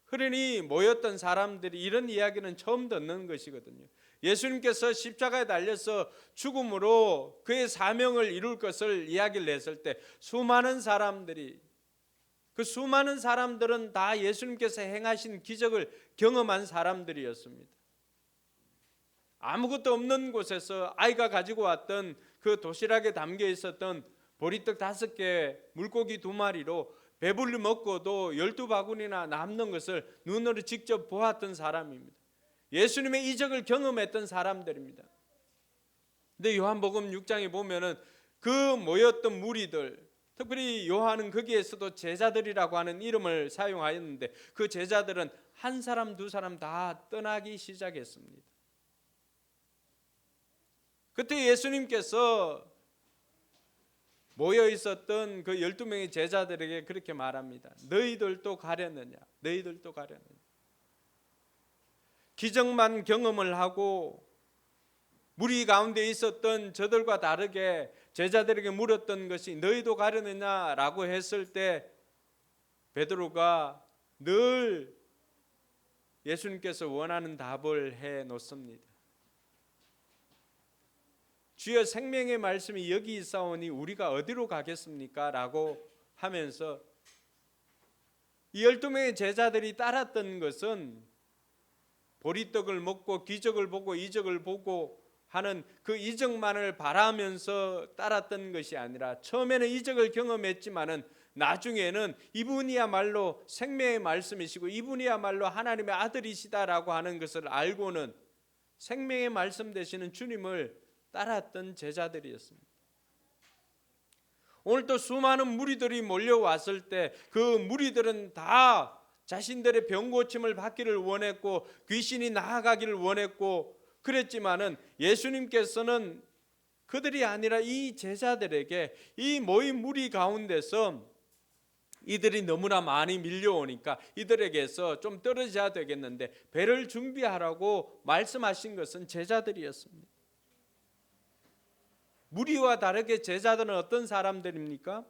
그러니 모였던 사람들이 이런 이야기는 처음 듣는 것이거든요. 예수님께서 십자가에 달려서 죽음으로 그의 사명을 이룰 것을 이야기를 했을 때 수많은 사람들이 그 수많은 사람들은 다 예수님께서 행하신 기적을 경험한 사람들이었습니다. 아무것도 없는 곳에서 아이가 가지고 왔던 그 도시락에 담겨 있었던 보리떡 5개, 물고기 2마리로 배불리 먹고도 12바구니나 남는 것을 눈으로 직접 보았던 사람입니다. 예수님의 이적을 경험했던 사람들입니다. 근데 요한복음 6장에 보면은 그 모였던 무리들, 특별히 요한은 거기에서도 제자들이라고 하는 이름을 사용하였는데 그 제자들은 한 사람 두 사람 다 떠나기 시작했습니다. 그때 예수님께서 모여 있었던 그 12명의 제자들에게 그렇게 말합니다. 너희들도 가려느냐? 너희들도 가려느냐? 기적만 경험을 하고 무리 가운데 있었던 저들과 다르게 제자들에게 물었던 것이 너희도 가려느냐라고 했을 때 베드로가 늘 예수님께서 원하는 답을 해 놓습니다. 주여 생명의 말씀이 여기 있사오니 우리가 어디로 가겠습니까? 라고 하면서 이 12명의 제자들이 따랐던 것은 보리떡을 먹고 기적을 보고 이적을 보고 하는 그 이적만을 바라면서 따랐던 것이 아니라 처음에는 이적을 경험했지만은 나중에는 이분이야말로 생명의 말씀이시고 이분이야말로 하나님의 아들이시다라고 하는 것을 알고는 생명의 말씀 되시는 주님을 따랐던 제자들이었습니다. 오늘도 수많은 무리들이 몰려왔을 때 그 무리들은 다 자신들의 병 고침을 받기를 원했고 귀신이 나아가기를 원했고 그랬지만은 예수님께서는 그들이 아니라 이 제자들에게 이 모인 무리 가운데서 이들이 너무나 많이 밀려오니까 이들에게서 좀 떨어져야 되겠는데 배를 준비하라고 말씀하신 것은 제자들이었습니다. 무리와 다르게 제자들은 어떤 사람들입니까?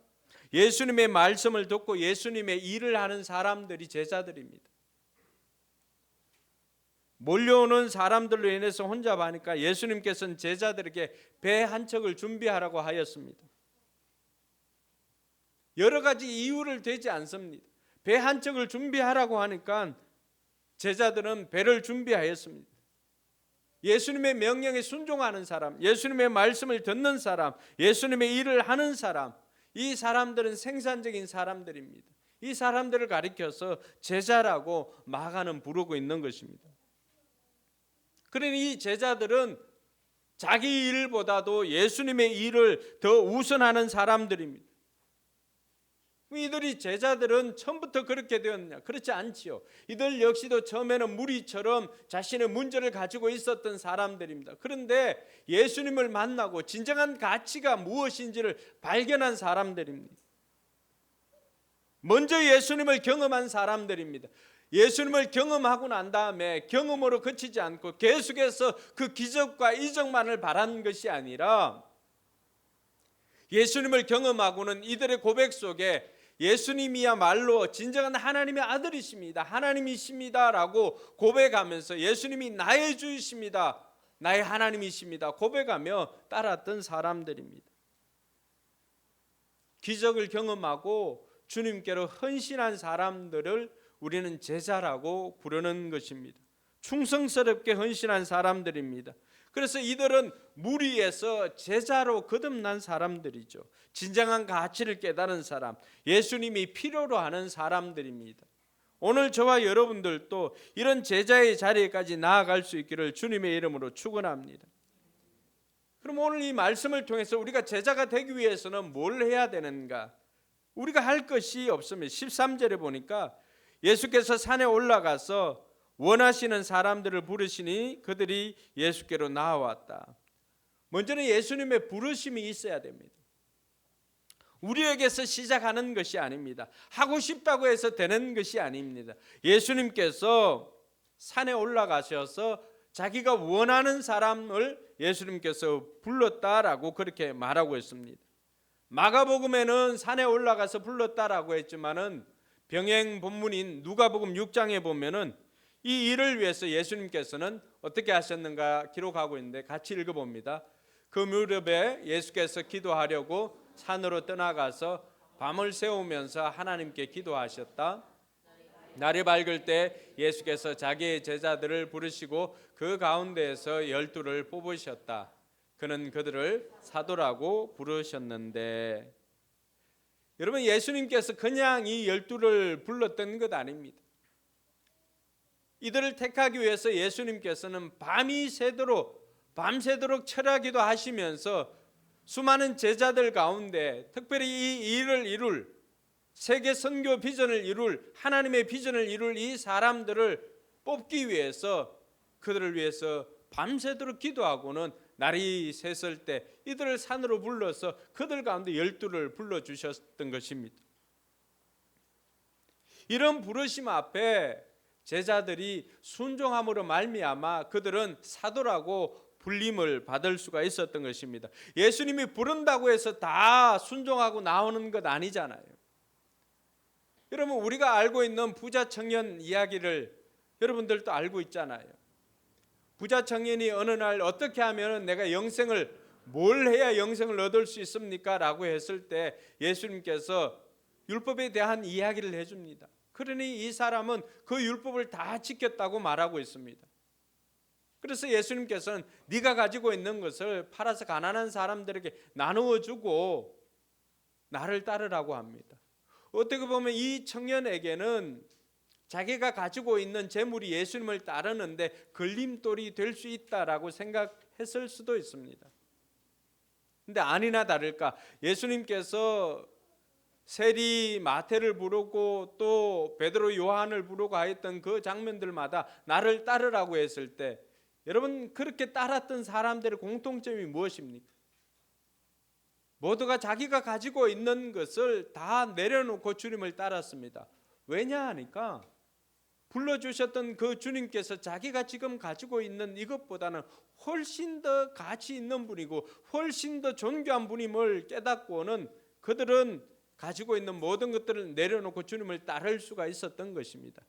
예수님의 말씀을 듣고 예수님의 일을 하는 사람들이 제자들입니다. 몰려오는 사람들로 인해서 혼자 가니까 예수님께서는 제자들에게 배 한 척을 준비하라고 하였습니다. 여러 가지 이유를 대지 않습니다. 배 한 척을 준비하라고 하니까 제자들은 배를 준비하였습니다. 예수님의 명령에 순종하는 사람, 예수님의 말씀을 듣는 사람, 예수님의 일을 하는 사람, 이 사람들은 생산적인 사람들입니다. 이 사람들을 가리켜서 제자라고 마가는 부르고 있는 것입니다. 그러니 이 제자들은 자기 일보다도 예수님의 일을 더 우선하는 사람들입니다. 이들이 제자들은 처음부터 그렇게 되었냐? 그렇지 않지요. 이들 역시도 처음에는 무리처럼 자신의 문제를 가지고 있었던 사람들입니다. 그런데 예수님을 만나고 진정한 가치가 무엇인지를 발견한 사람들입니다. 먼저 예수님을 경험한 사람들입니다. 예수님을 경험하고 난 다음에 경험으로 그치지 않고 계속해서 그 기적과 이적만을 바란 것이 아니라 예수님을 경험하고는 이들의 고백 속에 예수님이야말로 진정한 하나님의 아들이십니다. 하나님이십니다 라고 고백하면서 예수님이 나의 주이십니다. 나의 하나님이십니다. 고백하며 따랐던 사람들입니다. 기적을 경험하고 주님께로 헌신한 사람들을 우리는 제자라고 부르는 것입니다. 충성스럽게 헌신한 사람들입니다. 그래서 이들은 무리에서 제자로 거듭난 사람들이죠. 진정한 가치를 깨달은 사람, 예수님이 필요로 하는 사람들입니다. 오늘 저와 여러분들도 이런 제자의 자리에까지 나아갈 수 있기를 주님의 이름으로 축원합니다. 그럼 오늘 이 말씀을 통해서 우리가 제자가 되기 위해서는 뭘 해야 되는가? 우리가 할 것이 없습니다. 13절에 보니까 예수께서 산에 올라가서 원하시는 사람들을 부르시니 그들이 예수께로 나아왔다. 먼저는 예수님의 부르심이 있어야 됩니다. 우리에게서 시작하는 것이 아닙니다. 하고 싶다고 해서 되는 것이 아닙니다. 예수님께서 산에 올라가셔서 자기가 원하는 사람을 예수님께서 불렀다라고 그렇게 말하고 있습니다. 마가복음에는 산에 올라가서 불렀다라고 했지만은 병행 본문인 누가복음 6장에 보면은 이 일을 위해서 예수님께서는 어떻게 하셨는가 기록하고 있는데 같이 읽어봅니다. 그 무렵에 예수께서 기도하려고 산으로 떠나가서 밤을 새우면서 하나님께 기도하셨다. 날이 밝을 때 예수께서 자기의 제자들을 부르시고 그 가운데에서 12를 뽑으셨다. 그는 그들을 사도라고 부르셨는데, 여러분 예수님께서 그냥 이 12를 불렀던 것 아닙니다. 이들을 택하기 위해서 예수님께서는 밤새도록 철야기도 하시면서 수많은 제자들 가운데 특별히 이 일을 이룰 세계 선교 비전을 이룰 하나님의 비전을 이룰 이 사람들을 뽑기 위해서 그들을 위해서 밤새도록 기도하고는 날이 샜을 때 이들을 산으로 불러서 그들 가운데 12를 불러주셨던 것입니다. 이런 부르심 앞에 제자들이 순종함으로 말미암아 그들은 사도라고 불림을 받을 수가 있었던 것입니다. 예수님이 부른다고 해서 다 순종하고 나오는 것 아니잖아요. 여러분 우리가 알고 있는 부자 청년 이야기를 여러분들도 알고 있잖아요. 부자 청년이 어느 날 어떻게 하면 내가 뭘 해야 영생을 얻을 수 있습니까? 라고 했을 때 예수님께서 율법에 대한 이야기를 해줍니다. 그러니 이 사람은 그 율법을 다 지켰다고 말하고 있습니다. 그래서 예수님께서는 네가 가지고 있는 것을 팔아서 가난한 사람들에게 나누어 주고 나를 따르라고 합니다. 어떻게 보면 이 청년에게는 자기가 가지고 있는 재물이 예수님을 따르는데 걸림돌이 될 수 있다라고 생각했을 수도 있습니다. 근데 아니나 다를까 예수님께서 세리 마태를 부르고 또 베드로 요한을 부르고 하였던 그 장면들마다 나를 따르라고 했을 때 여러분 그렇게 따랐던 사람들의 공통점이 무엇입니까? 모두가 자기가 가지고 있는 것을 다 내려놓고 주님을 따랐습니다. 왜냐 하니까 불러주셨던 그 주님께서 자기가 지금 가지고 있는 이것보다는 훨씬 더 가치 있는 분이고 훨씬 더 존귀한 분임을 깨닫고는 그들은 가지고 있는 모든 것들을 내려놓고 주님을 따를 수가 있었던 것입니다.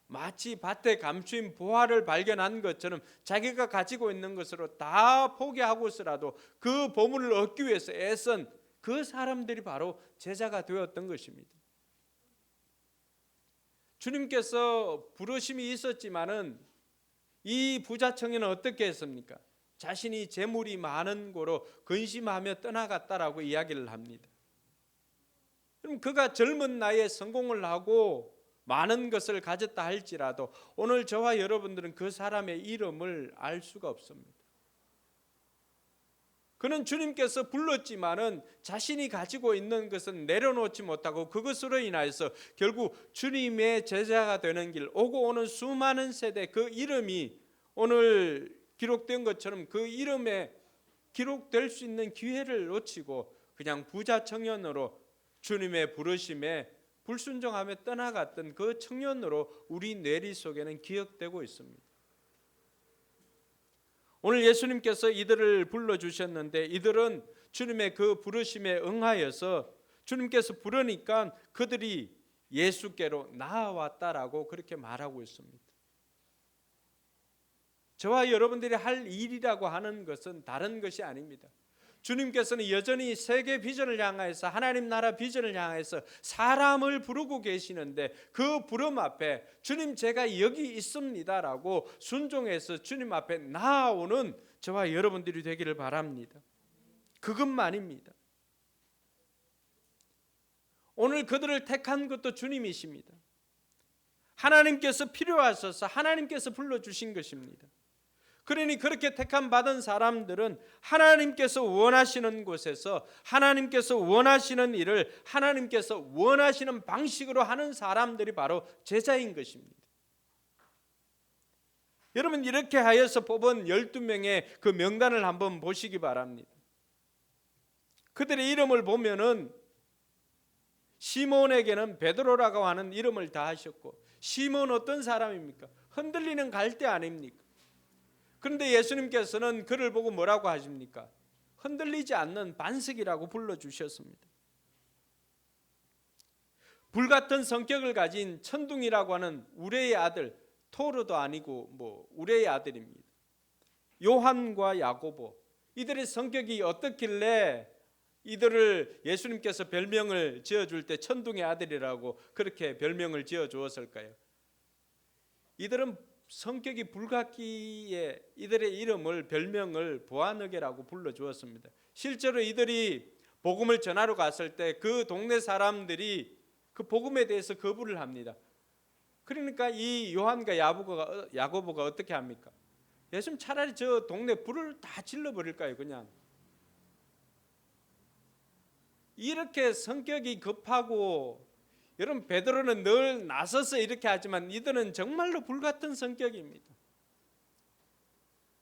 마치 밭에 감추인 보화를 발견한 것처럼 자기가 가지고 있는 것으로 다 포기하고서라도 그 보물을 얻기 위해서 애쓴 그 사람들이 바로 제자가 되었던 것입니다. 주님께서 부르심이 있었지만은 이 부자 청년은 어떻게 했습니까? 자신이 재물이 많은 고로 근심하며 떠나갔다라고 이야기를 합니다. 그럼 그가 젊은 나이에 성공을 하고 많은 것을 가졌다 할지라도 오늘 저와 여러분들은 그 사람의 이름을 알 수가 없습니다. 그는 주님께서 불렀지만은 자신이 가지고 있는 것은 내려놓지 못하고 그것으로 인하여서 결국 주님의 제자가 되는 길, 오고 오는 수많은 세대 그 이름이 오늘 기록된 것처럼 그 이름에 기록될 수 있는 기회를 놓치고 그냥 부자 청년으로 주님의 부르심에 불순종하며 떠나갔던 그 청년으로 우리 뇌리 속에는 기억되고 있습니다. 오늘 예수님께서 이들을 불러주셨는데 이들은 주님의 그 부르심에 응하여서 주님께서 부르니까 그들이 예수께로 나아왔다라고 그렇게 말하고 있습니다. 저와 여러분들이 할 일이라고 하는 것은 다른 것이 아닙니다. 주님께서는 여전히 세계 비전을 향해서 하나님 나라 비전을 향해서 사람을 부르고 계시는데 그 부름 앞에 주님 제가 여기 있습니다라고 순종해서 주님 앞에 나아오는 저와 여러분들이 되기를 바랍니다. 그것만입니다. 오늘 그들을 택한 것도 주님이십니다. 하나님께서 필요하셔서 하나님께서 불러주신 것입니다. 그러니 그렇게 택함 받은 사람들은 하나님께서 원하시는 곳에서 하나님께서 원하시는 일을 하나님께서 원하시는 방식으로 하는 사람들이 바로 제자인 것입니다. 여러분 이렇게 하여서 뽑은 12명의 그 명단을 한번 보시기 바랍니다. 그들의 이름을 보면은 시몬에게는 베드로라고 하는 이름을 다 하셨고 시몬 어떤 사람입니까? 흔들리는 갈대 아닙니까? 그런데 예수님께서는 그를 보고 뭐라고 하십니까? 흔들리지 않는 반석이라고 불러주셨습니다. 불같은 성격을 가진 천둥이라고 하는 우레의 아들, 토르도 아니고 우레의 아들입니다. 요한과 야고보, 이들의 성격이 어떻길래 이들을 예수님께서 별명을 지어줄 때 천둥의 아들이라고 그렇게 별명을 지어주었을까요? 이들은 성격이 불같기에 이들의 이름을 별명을 보아너게라고 불러주었습니다. 실제로 이들이 복음을 전하러 갔을 때 그 동네 사람들이 그 복음에 대해서 거부를 합니다. 그러니까 이 요한과 야고보가 어떻게 합니까? 예수님 차라리 저 동네 불을 다 질러버릴까요? 그냥 이렇게 성격이 급하고 여러분 베드로는 늘 나서서 이렇게 하지만 이들은 정말로 불같은 성격입니다.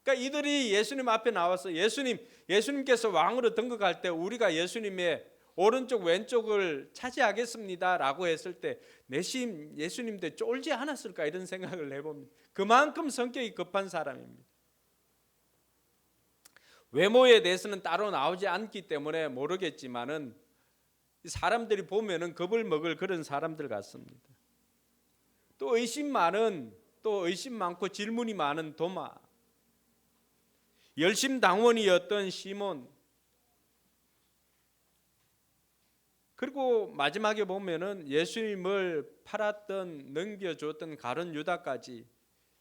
그러니까 이들이 예수님 앞에 나와서 예수님께서 왕으로 등극할 때 우리가 예수님의 오른쪽 왼쪽을 차지하겠습니다라고 했을 때 내심 예수님도 쫄지 않았을까 이런 생각을 해봅니다. 그만큼 성격이 급한 사람입니다. 외모에 대해서는 따로 나오지 않기 때문에 모르겠지만은 사람들이 보면은 겁을 먹을 그런 사람들 같습니다. 또 의심 많고 질문이 많은 도마, 열심당원이었던 시몬, 그리고 마지막에 보면은 예수님을 팔았던 넘겨줬던 가룟 유다까지,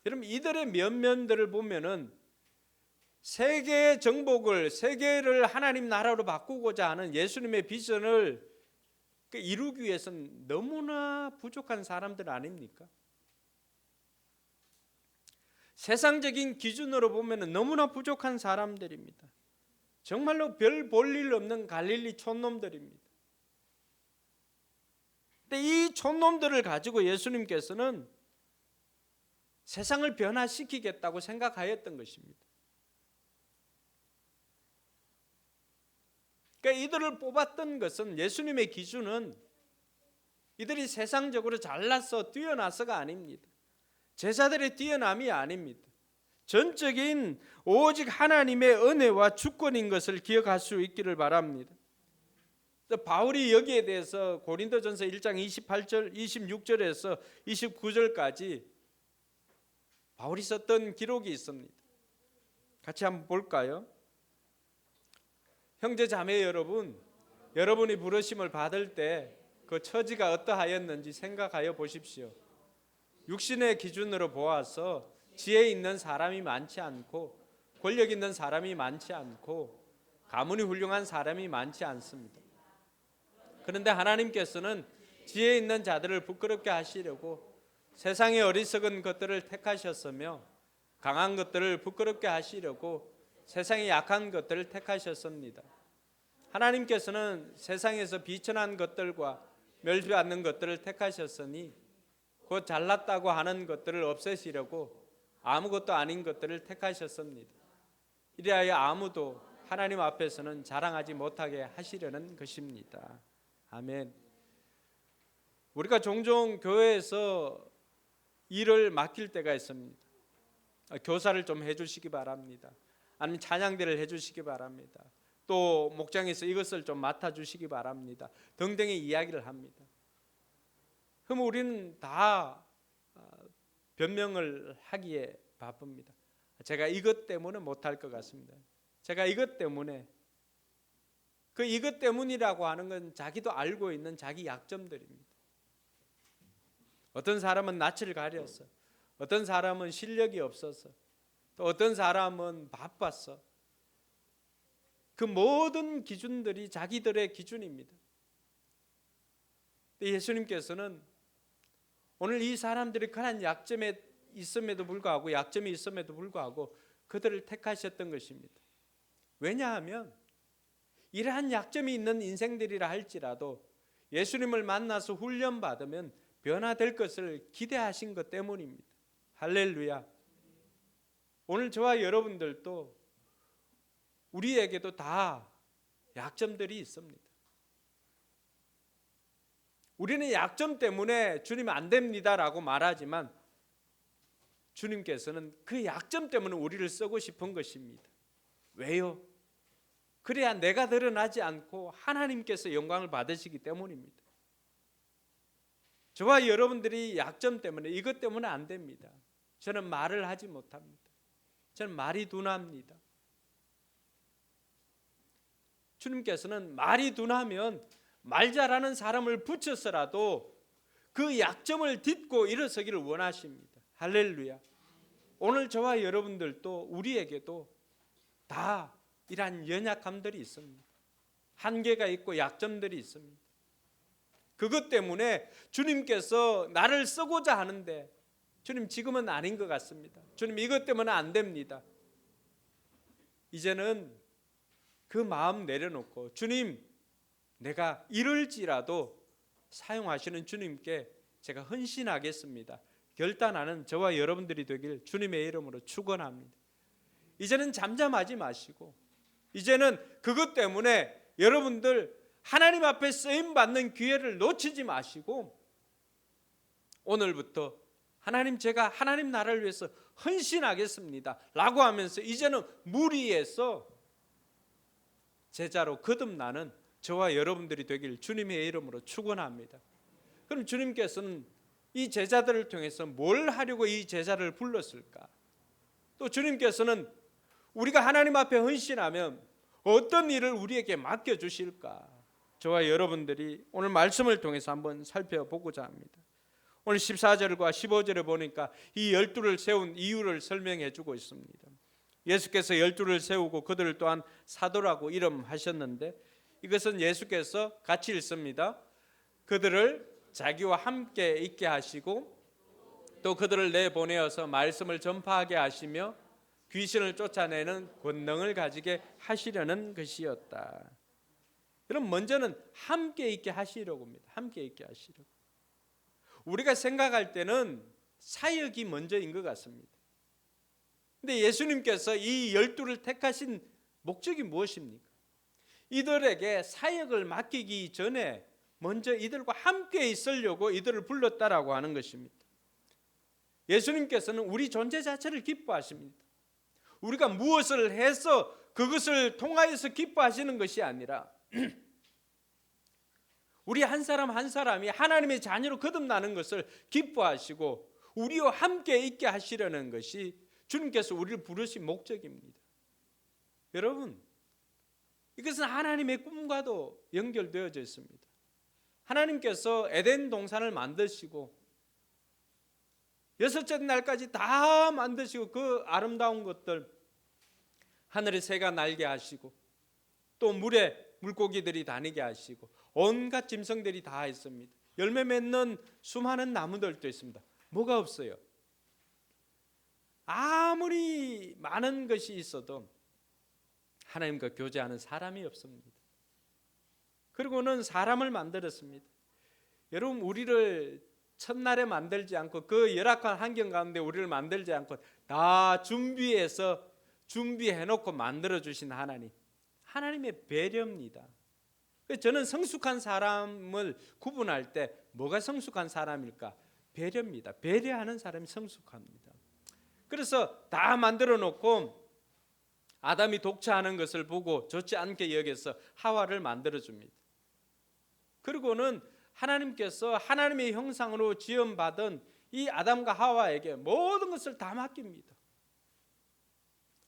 여러분 이들의 면면들을 보면은 세계의 정복을, 세계를 하나님 나라로 바꾸고자 하는 예수님의 비전을 이루기 위해서는 너무나 부족한 사람들 아닙니까? 세상적인 기준으로 보면 너무나 부족한 사람들입니다. 정말로 별 볼 일 없는 갈릴리 촌놈들입니다. 근데 이 촌놈들을 가지고 예수님께서는 세상을 변화시키겠다고 생각하였던 것입니다. 그러니까 이들을 뽑았던 것은, 예수님의 기준은 이들이 세상적으로 잘나서 뛰어나서가 아닙니다. 제자들의 뛰어남이 아닙니다. 전적인 오직 하나님의 은혜와 주권인 것을 기억할 수 있기를 바랍니다. 바울이 여기에 대해서 고린도전서 1장 28절, 26절에서 29절까지 바울이 썼던 기록이 있습니다. 같이 한번 볼까요? 형제 자매 여러분, 여러분이 부르심을 받을 때 그 처지가 어떠하였는지 생각하여 보십시오. 육신의 기준으로 보아서 지혜 있는 사람이 많지 않고 권력 있는 사람이 많지 않고 가문이 훌륭한 사람이 많지 않습니다. 그런데 하나님께서는 지혜 있는 자들을 부끄럽게 하시려고 세상의 어리석은 것들을 택하셨으며 강한 것들을 부끄럽게 하시려고 세상의 약한 것들을 택하셨습니다. 하나님께서는 세상에서 비천한 것들과 멸시받는 것들을 택하셨으니 곧 잘났다고 하는 것들을 없애시려고 아무것도 아닌 것들을 택하셨습니다. 이리하여 아무도 하나님 앞에서는 자랑하지 못하게 하시려는 것입니다. 아멘. 우리가 종종 교회에서 일을 맡길 때가 있습니다. 교사를 좀 해주시기 바랍니다. 아니면 찬양대를 해주시기 바랍니다. 또 목장에서 이것을 좀 맡아주시기 바랍니다. 등등의 이야기를 합니다. 그럼 우리는 다 변명을 하기에 바쁩니다. 제가 이것 때문에 못할 것 같습니다. 제가 이것 때문에, 그 이것 때문이라고 하는 건 자기도 알고 있는 자기 약점들입니다. 어떤 사람은 낯을 가려서, 어떤 사람은 실력이 없어서, 또 어떤 사람은 바빠서, 그 모든 기준들이 자기들의 기준입니다. 예수님께서는 오늘 이 사람들이 그런 약점이 있음에도 불구하고 그들을 택하셨던 것입니다. 왜냐하면 이러한 약점이 있는 인생들이라 할지라도 예수님을 만나서 훈련받으면 변화될 것을 기대하신 것 때문입니다. 할렐루야. 오늘 저와 여러분들도, 우리에게도 다 약점들이 있습니다. 우리는 약점 때문에 주님 안 됩니다라고 말하지만 주님께서는 그 약점 때문에 우리를 쓰고 싶은 것입니다. 왜요? 그래야 내가 드러나지 않고 하나님께서 영광을 받으시기 때문입니다. 저와 여러분들이 약점 때문에, 이것 때문에 안 됩니다. 저는 말을 하지 못합니다. 저는 말이 둔합니다. 주님께서는 말이 둔하면 말 잘하는 사람을 붙여서라도 그 약점을 딛고 일어서기를 원하십니다. 할렐루야. 오늘 저와 여러분들도, 우리에게도 다 이러한 연약함들이 있습니다. 한계가 있고 약점들이 있습니다. 그것 때문에 주님께서 나를 쓰고자 하는데, 주님 지금은 아닌 것 같습니다. 주님 이것 때문에 안 됩니다. 이제는 그 마음 내려놓고, 주님 내가 이럴지라도 사용하시는 주님께 제가 헌신하겠습니다, 결단하는 저와 여러분들이 되길 주님의 이름으로 축원합니다. 이제는 잠잠하지 마시고, 이제는 그것 때문에 여러분들 하나님 앞에 쓰임 받는 기회를 놓치지 마시고, 오늘부터 하나님, 제가 하나님 나라를 위해서 헌신하겠습니다 라고 하면서 이제는 무리에서 제자로 거듭나는 저와 여러분들이 되길 주님의 이름으로 축원합니다. 그럼 주님께서는 이 제자들을 통해서 뭘 하려고 이 제자를 불렀을까? 또 주님께서는 우리가 하나님 앞에 헌신하면 어떤 일을 우리에게 맡겨주실까? 저와 여러분들이 오늘 말씀을 통해서 한번 살펴보고자 합니다. 오늘 14절과 15절에 보니까 이 12를 세운 이유를 설명해 주고 있습니다. 예수께서 12를 세우고 그들을 또한 사도라고 이름하셨는데, 이것은 예수께서 같이 읽습니다. 그들을 자기와 함께 있게 하시고 또 그들을 내보내어서 말씀을 전파하게 하시며 귀신을 쫓아내는 권능을 가지게 하시려는 것이었다. 그럼 먼저는 함께 있게 하시려고 합니다. 함께 있게 하시려고. 우리가 생각할 때는 사역이 먼저인 것 같습니다. 근데 예수님께서 이 12를 택하신 목적이 무엇입니까? 이들에게 사역을 맡기기 전에 먼저 이들과 함께 있으려고 이들을 불렀다라고 하는 것입니다. 예수님께서는 우리 존재 자체를 기뻐하십니다. 우리가 무엇을 해서 그것을 통하여서 기뻐하시는 것이 아니라 우리 한 사람 한 사람이 하나님의 자녀로 거듭나는 것을 기뻐하시고 우리와 함께 있게 하시려는 것이 주님께서 우리를 부르신 목적입니다. 여러분, 이것은 하나님의 꿈과도 연결되어져 있습니다. 하나님께서 에덴 동산을 만드시고 여섯째 날까지 다 만드시고 그 아름다운 것들, 하늘의 새가 날게 하시고 또 물에 물고기들이 다니게 하시고 온갖 짐승들이 다 있습니다. 열매 맺는 수많은 나무들도 있습니다. 뭐가 없어요? 아무리 많은 것이 있어도 하나님과 교제하는 사람이 없습니다. 그리고는 사람을 만들었습니다. 여러분, 우리를 첫날에 만들지 않고 그 열악한 환경 가운데 우리를 만들지 않고 다 준비해놓고 만들어주신 하나님, 하나님의 배려입니다. 저는 성숙한 사람을 구분할 때 뭐가 성숙한 사람일까? 배려입니다. 배려하는 사람이 성숙합니다. 그래서 다 만들어 놓고 아담이 독차하는 것을 보고 좋지 않게 여겨서 하와를 만들어 줍니다. 그리고는 하나님께서 하나님의 형상으로 지음받은 이 아담과 하와에게 모든 것을 다 맡깁니다.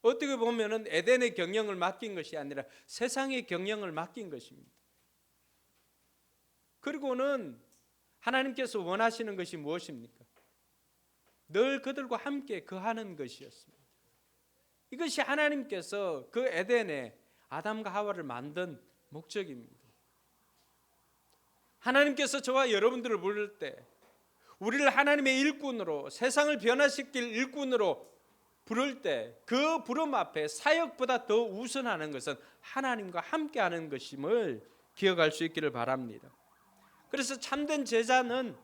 어떻게 보면은 에덴의 경영을 맡긴 것이 아니라 세상의 경영을 맡긴 것입니다. 그리고는 하나님께서 원하시는 것이 무엇입니까? 늘 그들과 함께 거하는 것이었습니다. 이것이 하나님께서 그 에덴에 아담과 하와를 만든 목적입니다. 하나님께서 저와 여러분들을 부를 때 우리를 하나님의 일꾼으로, 세상을 변화시킬 일꾼으로 부를 때 그 부름 앞에 사역보다 더 우선하는 것은 하나님과 함께하는 것임을 기억할 수 있기를 바랍니다. 그래서 참된 제자는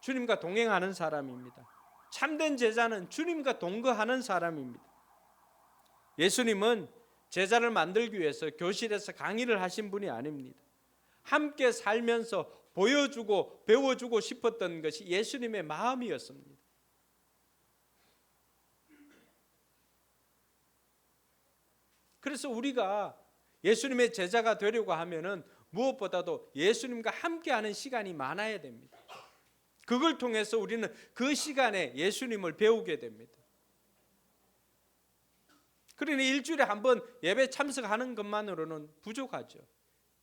주님과 동행하는 사람입니다. 참된 제자는 주님과 동거하는 사람입니다. 예수님은 제자를 만들기 위해서 교실에서 강의를 하신 분이 아닙니다. 함께 살면서 보여주고 배워주고 싶었던 것이 예수님의 마음이었습니다. 그래서 우리가 예수님의 제자가 되려고 하면은 무엇보다도 예수님과 함께하는 시간이 많아야 됩니다. 그걸 통해서 우리는 그 시간에 예수님을 배우게 됩니다. 그러니 일주일에 한 번 예배 참석하는 것만으로는 부족하죠.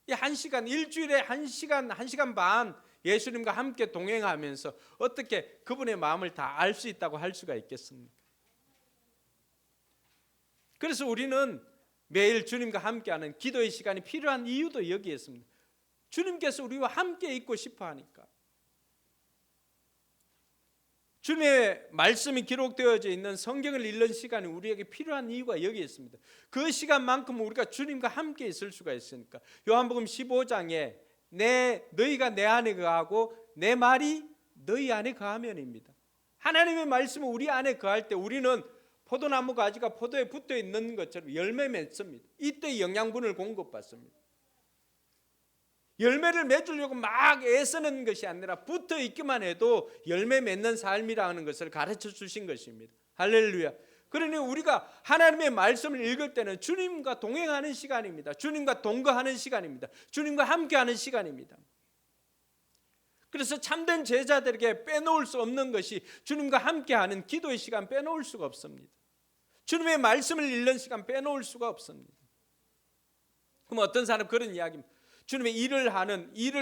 이 한 시간, 일주일에 한 시간 반 예수님과 함께 동행하면서 어떻게 그분의 마음을 다 알 수 있다고 할 수가 있겠습니까? 그래서 우리는 매일 주님과 함께하는 기도의 시간이 필요한 이유도 여기에 있습니다. 주님께서 우리와 함께 있고 싶어 하니까. 주님의 말씀이 기록되어져 있는 성경을 읽는 시간이 우리에게 필요한 이유가 여기에 있습니다. 그 시간만큼 우리가 주님과 함께 있을 수가 있으니까. 요한복음 15장에 너희가 내 안에 거하고 내 말이 너희 안에 거하면입니다. 하나님의 말씀은 우리 안에 거할 때 우리는 포도나무 가지가 포도에 붙어 있는 것처럼 열매 맺습니다. 이때 영양분을 공급받습니다. 열매를 맺으려고 막 애쓰는 것이 아니라 붙어 있기만 해도 열매 맺는 삶이라는 것을 가르쳐 주신 것입니다. 할렐루야. 그러니 우리가 하나님의 말씀을 읽을 때는 주님과 동행하는 시간입니다. 주님과 동거하는 시간입니다. 주님과 함께하는 시간입니다. 그래서 참된 제자들에게 빼놓을 수 없는 것이 주님과 함께하는 기도의 시간 빼놓을 수가 없습니다. 주님의 말씀을 읽는 시간 빼놓을 수가 없습니다. 그럼 어떤 사람 그런 이야기입니다. 주님의 일을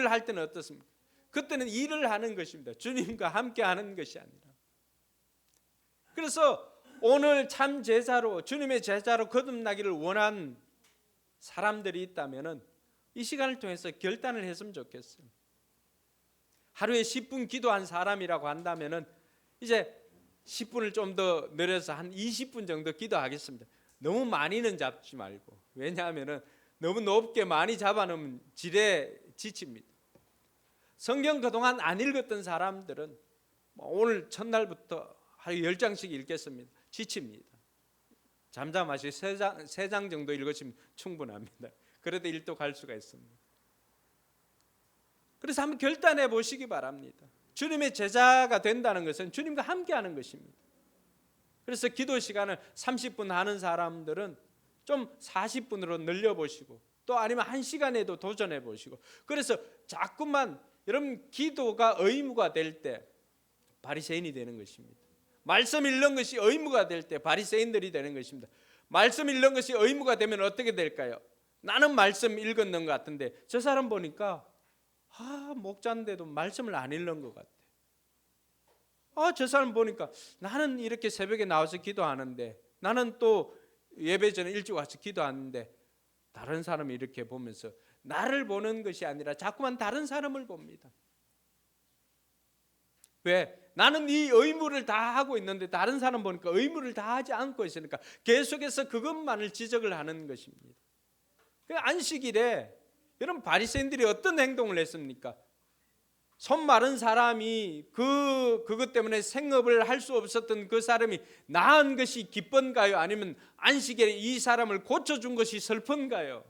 할 때는 어떻습니까? 그때는 일을 하는 것입니다. 주님과 함께하는 것이 아니라. 그래서 오늘 참 제자로, 주님의 제자로 거듭나기를 원한 사람들이 있다면 이 시간을 통해서 결단을 했으면 좋겠어요. 하루에 10분 기도한 사람이라고 한다면은 이제 10분을 좀 더 늘려서 한 20분 정도 기도하겠습니다. 너무 많이는 잡지 말고. 왜냐하면은 너무 높게 많이 잡아놓으면 지레 지칩니다. 성경 그동안 안 읽었던 사람들은 오늘 첫날부터 하루 10장씩 읽겠습니다. 지칩니다. 잠잠하시 3장 정도 읽으시면 충분합니다. 그래도 일도 갈 수가 있습니다. 그래서 한번 결단해 보시기 바랍니다. 주님의 제자가 된다는 것은 주님과 함께하는 것입니다. 그래서 기도 시간을 30분 하는 사람들은 좀 40분으로 늘려보시고 또 아니면 1시간에도 도전해 보시고 그래서 자꾸만 여러분 기도가 의무가 될 때 바리새인이 되는 것입니다. 말씀 읽는 것이 의무가 될 때 바리새인들이 되는 것입니다. 말씀 읽는 것이 의무가 되면 어떻게 될까요? 나는 말씀 읽었는 것 같은데 저 사람 보니까 목자인데도 말씀을 안 읽는 것 같아. 저 사람 보니까 나는 이렇게 새벽에 나와서 기도하는데 나는 또 예배 전에 일찍 와서 기도하는데 다른 사람이 이렇게 보면서 나를 보는 것이 아니라 자꾸만 다른 사람을 봅니다. 왜? 나는 이 의무를 다 하고 있는데 다른 사람 보니까 의무를 다 하지 않고 있으니까 계속해서 그것만을 지적을 하는 것입니다. 안식일에 여러분 바리새인들이 어떤 행동을 했습니까? 손 마른 사람이 그것 때문에 생업을 할 수 없었던 그 사람이 나은 것이 기쁜가요? 아니면 안식일에 이 사람을 고쳐준 것이 슬픈가요?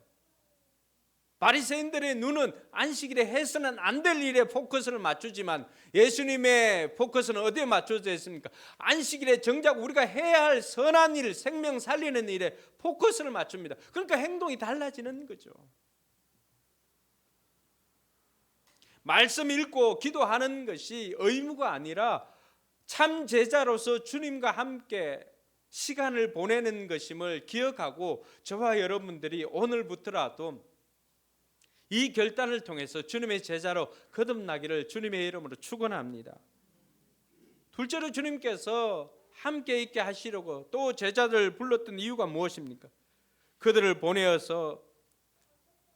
바리새인들의 눈은 안식일에 해서는 안 될 일에 포커스를 맞추지만 예수님의 포커스는 어디에 맞춰져 있습니까? 안식일에 정작 우리가 해야 할 선한 일, 생명 살리는 일에 포커스를 맞춥니다. 그러니까 행동이 달라지는 거죠. 말씀 읽고 기도하는 것이 의무가 아니라 참 제자로서 주님과 함께 시간을 보내는 것임을 기억하고 저와 여러분들이 오늘부터라도 이 결단을 통해서 주님의 제자로 거듭나기를 주님의 이름으로 축원합니다. 둘째로 주님께서 함께 있게 하시려고 또 제자들을 불렀던 이유가 무엇입니까? 그들을 보내어서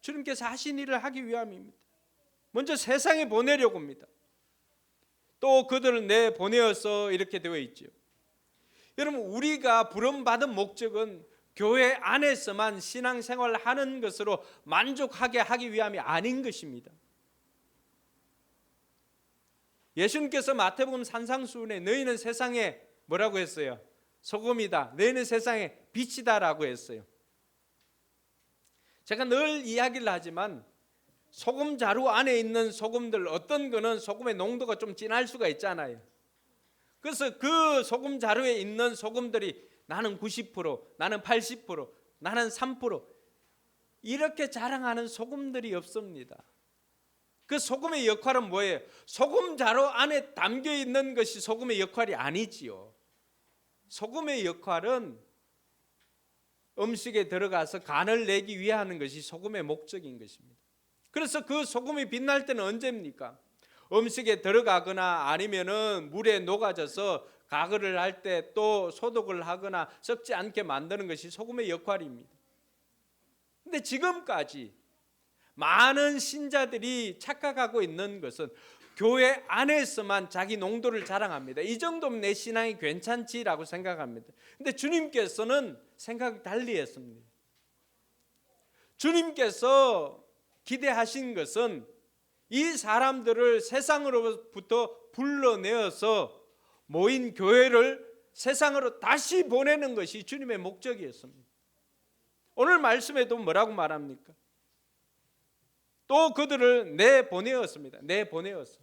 주님께서 하신 일을 하기 위함입니다. 먼저 세상에 보내려고 합니다. 또 그들을 내보내어서 이렇게 되어 있죠. 여러분 우리가 부름받은 목적은 교회 안에서만 신앙생활을 하는 것으로 만족하게 하기 위함이 아닌 것입니다. 예수님께서 마태복음 산상수훈에 너희는 세상에 뭐라고 했어요? 소금이다. 너희는 세상에 빛이다라고 했어요. 제가 늘 이야기를 하지만 소금 자루 안에 있는 소금들 어떤 거는 소금의 농도가 좀 진할 수가 있잖아요. 그래서 그 소금 자루에 있는 소금들이 나는 90%, 나는 80%, 나는 3% 이렇게 자랑하는 소금들이 없습니다. 그 소금의 역할은 뭐예요? 소금 자루 안에 담겨 있는 것이 소금의 역할이 아니지요. 소금의 역할은 음식에 들어가서 간을 내기 위해 하는 것이 소금의 목적인 것입니다. 그래서 그 소금이 빛날 때는 언제입니까? 음식에 들어가거나 아니면은 물에 녹아져서 가글을 할 때 또 소독을 하거나 썩지 않게 만드는 것이 소금의 역할입니다. 근데 지금까지 많은 신자들이 착각하고 있는 것은 교회 안에서만 자기 농도를 자랑합니다. 이 정도면 내 신앙이 괜찮지라고 생각합니다. 근데 주님께서는 생각이 달리 했습니다. 주님께서 기대하신 것은 이 사람들을 세상으로부터 불러내어서 모인 교회를 세상으로 다시 보내는 것이 주님의 목적이었습니다. 오늘 말씀에도 뭐라고 말합니까? 또 그들을 내보내었습니다. 내보내었어.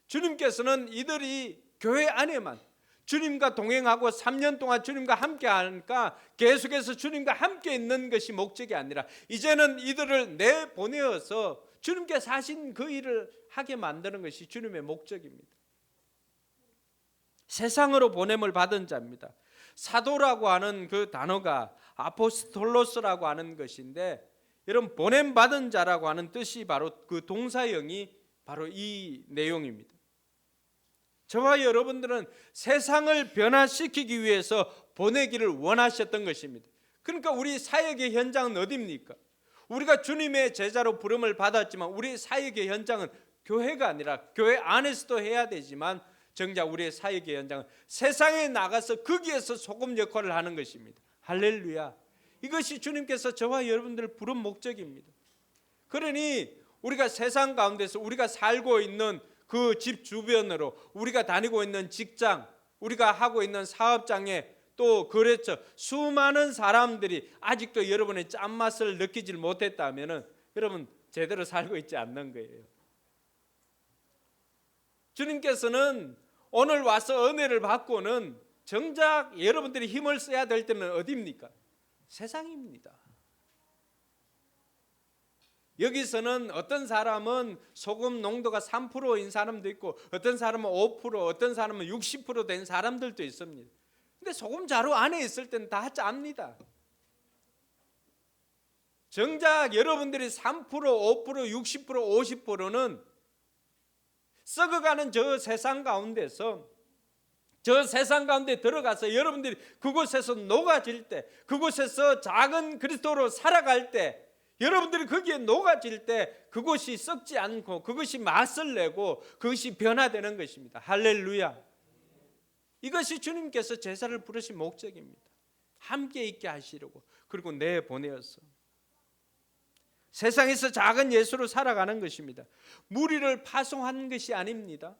주님께서는 이들이 교회 안에만 주님과 동행하고 3년 동안 주님과 함께 하니까 계속해서 주님과 함께 있는 것이 목적이 아니라 이제는 이들을 내보내어서 주님께서 하신 그 일을 하게 만드는 것이 주님의 목적입니다. 세상으로 보냄을 받은 자입니다. 사도라고 하는 그 단어가 아포스톨로스라고 하는 것인데 여러분 보냄 받은 자라고 하는 뜻이 바로 그 동사형이 바로 이 내용입니다. 저와 여러분들은 세상을 변화시키기 위해서 보내기를 원하셨던 것입니다. 그러니까 우리 사역의 현장은 어디입니까? 우리가 주님의 제자로 부름을 받았지만 우리 사역의 현장은 교회가 아니라 교회 안에서도 해야 되지만 정작 우리의 사역의 현장은 세상에 나가서 거기에서 소금 역할을 하는 것입니다. 할렐루야. 이것이 주님께서 저와 여러분들을 부른 목적입니다. 그러니 우리가 세상 가운데서 우리가 살고 있는 그 집 주변으로 우리가 다니고 있는 직장, 우리가 하고 있는 사업장에 또 거래처 수많은 사람들이 아직도 여러분의 짠맛을 느끼질 못했다면 여러분 제대로 살고 있지 않는 거예요. 주님께서는 오늘 와서 은혜를 받고는 정작 여러분들이 힘을 써야 될 때는 어디입니까? 세상입니다. 여기서는 어떤 사람은 소금 농도가 3%인 사람도 있고 어떤 사람은 5%, 어떤 사람은 60% 된 사람들도 있습니다. 근데 소금 자루 안에 있을 때는 다 짭니다. 정작 여러분들이 3%, 5%, 60%, 50%는 썩어가는 저 세상 가운데서 저 세상 가운데 들어가서 여러분들이 그곳에서 녹아질 때, 그곳에서 작은 그리스도로 살아갈 때, 여러분들이 거기에 녹아질 때 그것이 썩지 않고 그것이 맛을 내고 그것이 변화되는 것입니다. 할렐루야. 이것이 주님께서 제사를 부르신 목적입니다. 함께 있게 하시려고, 그리고 내보내어서 세상에서 작은 예수로 살아가는 것입니다. 무리를 파송하는 것이 아닙니다.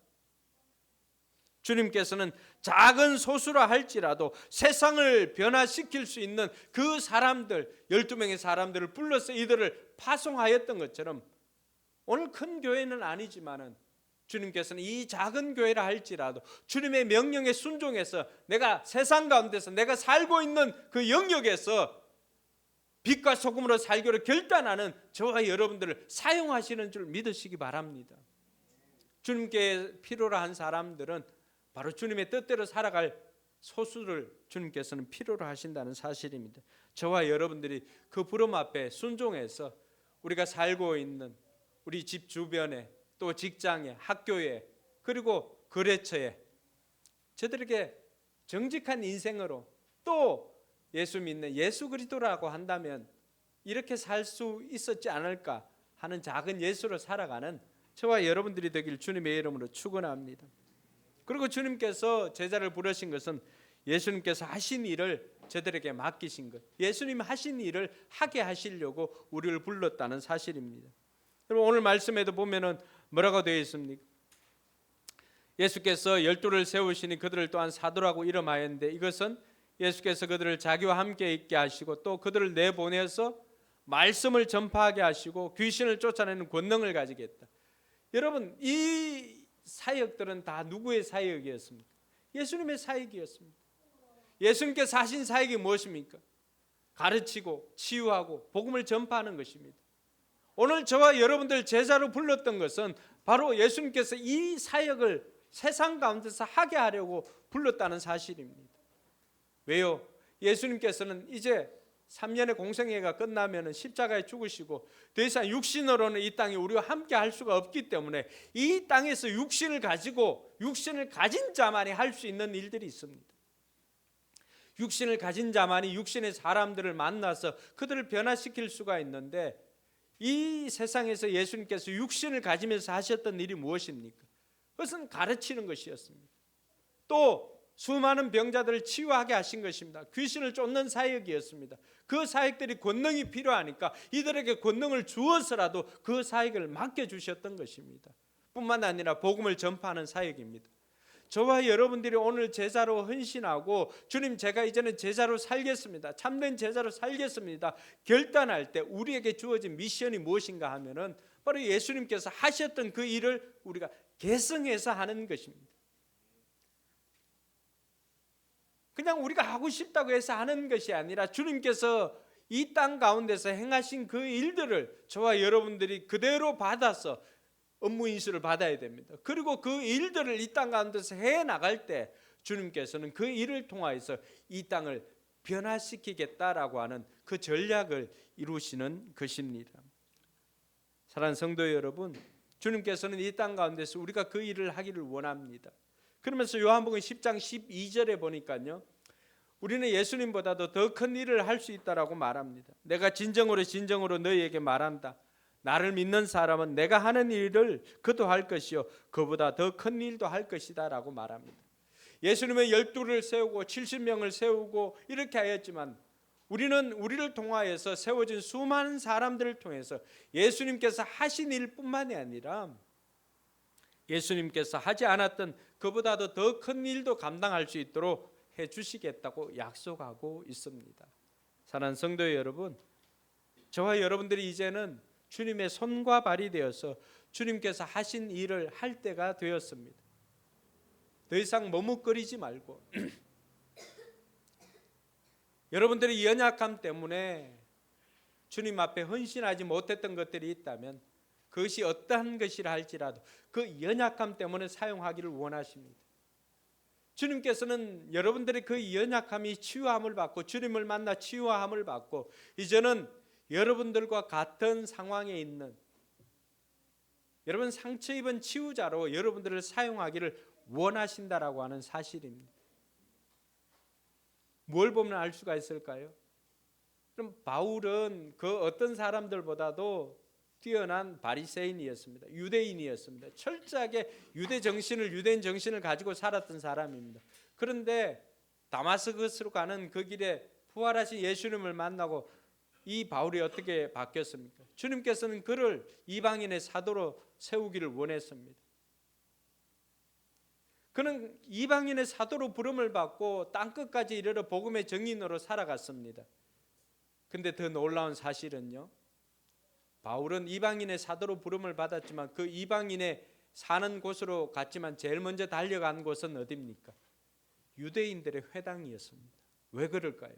주님께서는 작은 소수라 할지라도 세상을 변화시킬 수 있는 그 사람들, 12명의 사람들을 불러서 이들을 파송하였던 것처럼 오늘 큰 교회는 아니지만은 주님께서는 이 작은 교회라 할지라도 주님의 명령에 순종해서 내가 세상 가운데서 내가 살고 있는 그 영역에서 빛과 소금으로 살기로 결단하는 저와 여러분들을 사용하시는 줄 믿으시기 바랍니다. 주님께 필요로 한 사람들은 바로 주님의 뜻대로 살아갈 소수를 주님께서는 필요로 하신다는 사실입니다. 저와 여러분들이 그 부름 앞에 순종해서 우리가 살고 있는 우리 집 주변에 또 직장에, 학교에, 그리고 거래처에 저들에게 정직한 인생으로 또 예수 믿는 예수 그리스도라고 한다면 이렇게 살 수 있었지 않을까 하는 작은 예수로 살아가는 저와 여러분들이 되길 주님의 이름으로 축원합니다. 그리고 주님께서 제자를 부르신 것은 예수님께서 하신 일을 저들에게 맡기신 것, 예수님 하신 일을 하게 하시려고 우리를 불렀다는 사실입니다. 여러분 오늘 말씀에도 보면은 뭐라고 되어 있습니까? 예수께서 12를 세우시니 그들을 또한 사도라고 이름하였는데 이것은 예수께서 그들을 자기와 함께 있게 하시고 또 그들을 내보내서 말씀을 전파하게 하시고 귀신을 쫓아내는 권능을 가지게 했다. 여러분 이 사역들은 다 누구의 사역이었습니까? 예수님의 사역이었습니다. 예수님께서 하신 사역이 무엇입니까? 가르치고 치유하고 복음을 전파하는 것입니다. 오늘 저와 여러분들 제자로 불렀던 것은 바로 예수님께서 이 사역을 세상 가운데서 하게 하려고 불렀다는 사실입니다. 왜요? 예수님께서는 이제 3년의 공생애가 끝나면 십자가에 죽으시고 더 이상 육신으로는 이 땅에 우리와 함께 할 수가 없기 때문에 이 땅에서 육신을 가지고 육신을 가진 자만이 할 수 있는 일들이 있습니다. 육신을 가진 자만이 육신의 사람들을 만나서 그들을 변화시킬 수가 있는데 이 세상에서 예수님께서 육신을 가지면서 하셨던 일이 무엇입니까? 그것은 가르치는 것이었습니다. 또 수많은 병자들을 치유하게 하신 것입니다. 귀신을 쫓는 사역이었습니다. 그 사역들이 권능이 필요하니까 이들에게 권능을 주어서라도 그 사역을 맡겨주셨던 것입니다. 뿐만 아니라 복음을 전파하는 사역입니다. 저와 여러분들이 오늘 제자로 헌신하고 주님 제가 이제는 제자로 살겠습니다. 참된 제자로 살겠습니다. 결단할 때 우리에게 주어진 미션이 무엇인가 하면은 바로 예수님께서 하셨던 그 일을 우리가 계승해서 하는 것입니다. 그냥 우리가 하고 싶다고 해서 하는 것이 아니라 주님께서 이 땅 가운데서 행하신 그 일들을 저와 여러분들이 그대로 받아서 업무 인수를 받아야 됩니다. 그리고 그 일들을 이 땅 가운데서 해나갈 때 주님께서는 그 일을 통하여서 이 땅을 변화시키겠다라고 하는 그 전략을 이루시는 것입니다. 사랑하는 성도 여러분, 주님께서는 이 땅 가운데서 우리가 그 일을 하기를 원합니다. 그러면서 요한복음 10장 12절에 보니까요, 우리는 예수님보다도 더 큰 일을 할 수 있다라고 말합니다. 내가 진정으로 너희에게 말한다. 나를 믿는 사람은 내가 하는 일을 그도 할 것이요 그보다 더 큰 일도 할 것이다 라고 말합니다. 예수님은 12를 세우고 70명을 세우고 이렇게 하였지만 우리는 우리를 통하여서 세워진 수많은 사람들을 통해서 예수님께서 하신 일뿐만이 아니라 예수님께서 하지 않았던 그보다도 더 큰 일도 감당할 수 있도록 해주시겠다고 약속하고 있습니다. 사랑하는 성도 여러분, 저와 여러분들이 이제는 주님의 손과 발이 되어서 주님께서 하신 일을 할 때가 되었습니다. 더 이상 머뭇거리지 말고 여러분들의 연약함 때문에 주님 앞에 헌신하지 못했던 것들이 있다면 그것이 어떠한 것이라 할지라도 그 연약함 때문에 사용하기를 원하십니다. 주님께서는 여러분들의 그 연약함이 치유함을 받고 주님을 만나 치유함을 받고 이제는 여러분들과 같은 상황에 있는 여러분 상처 입은 치유자로 여러분들을 사용하기를 원하신다라고 하는 사실입니다. 뭘 보면 알 수가 있을까요? 그럼 바울은 그 어떤 사람들보다도 뛰어난 바리새인이었습니다. 유대인이었습니다. 철저하게 유대인 정신을 가지고 살았던 사람입니다. 그런데 다마스커스로 가는 그 길에 부활하신 예수님을 만나고 이 바울이 어떻게 바뀌었습니까? 주님께서는 그를 이방인의 사도로 세우기를 원했습니다. 그는 이방인의 사도로 부름을 받고 땅끝까지 이르러 복음의 증인으로 살아갔습니다. 근데 더 놀라운 사실은요, 바울은 이방인의 사도로 부름을 받았지만 그 이방인의 사는 곳으로 갔지만 제일 먼저 달려간 곳은 어디입니까? 유대인들의 회당이었습니다. 왜 그럴까요?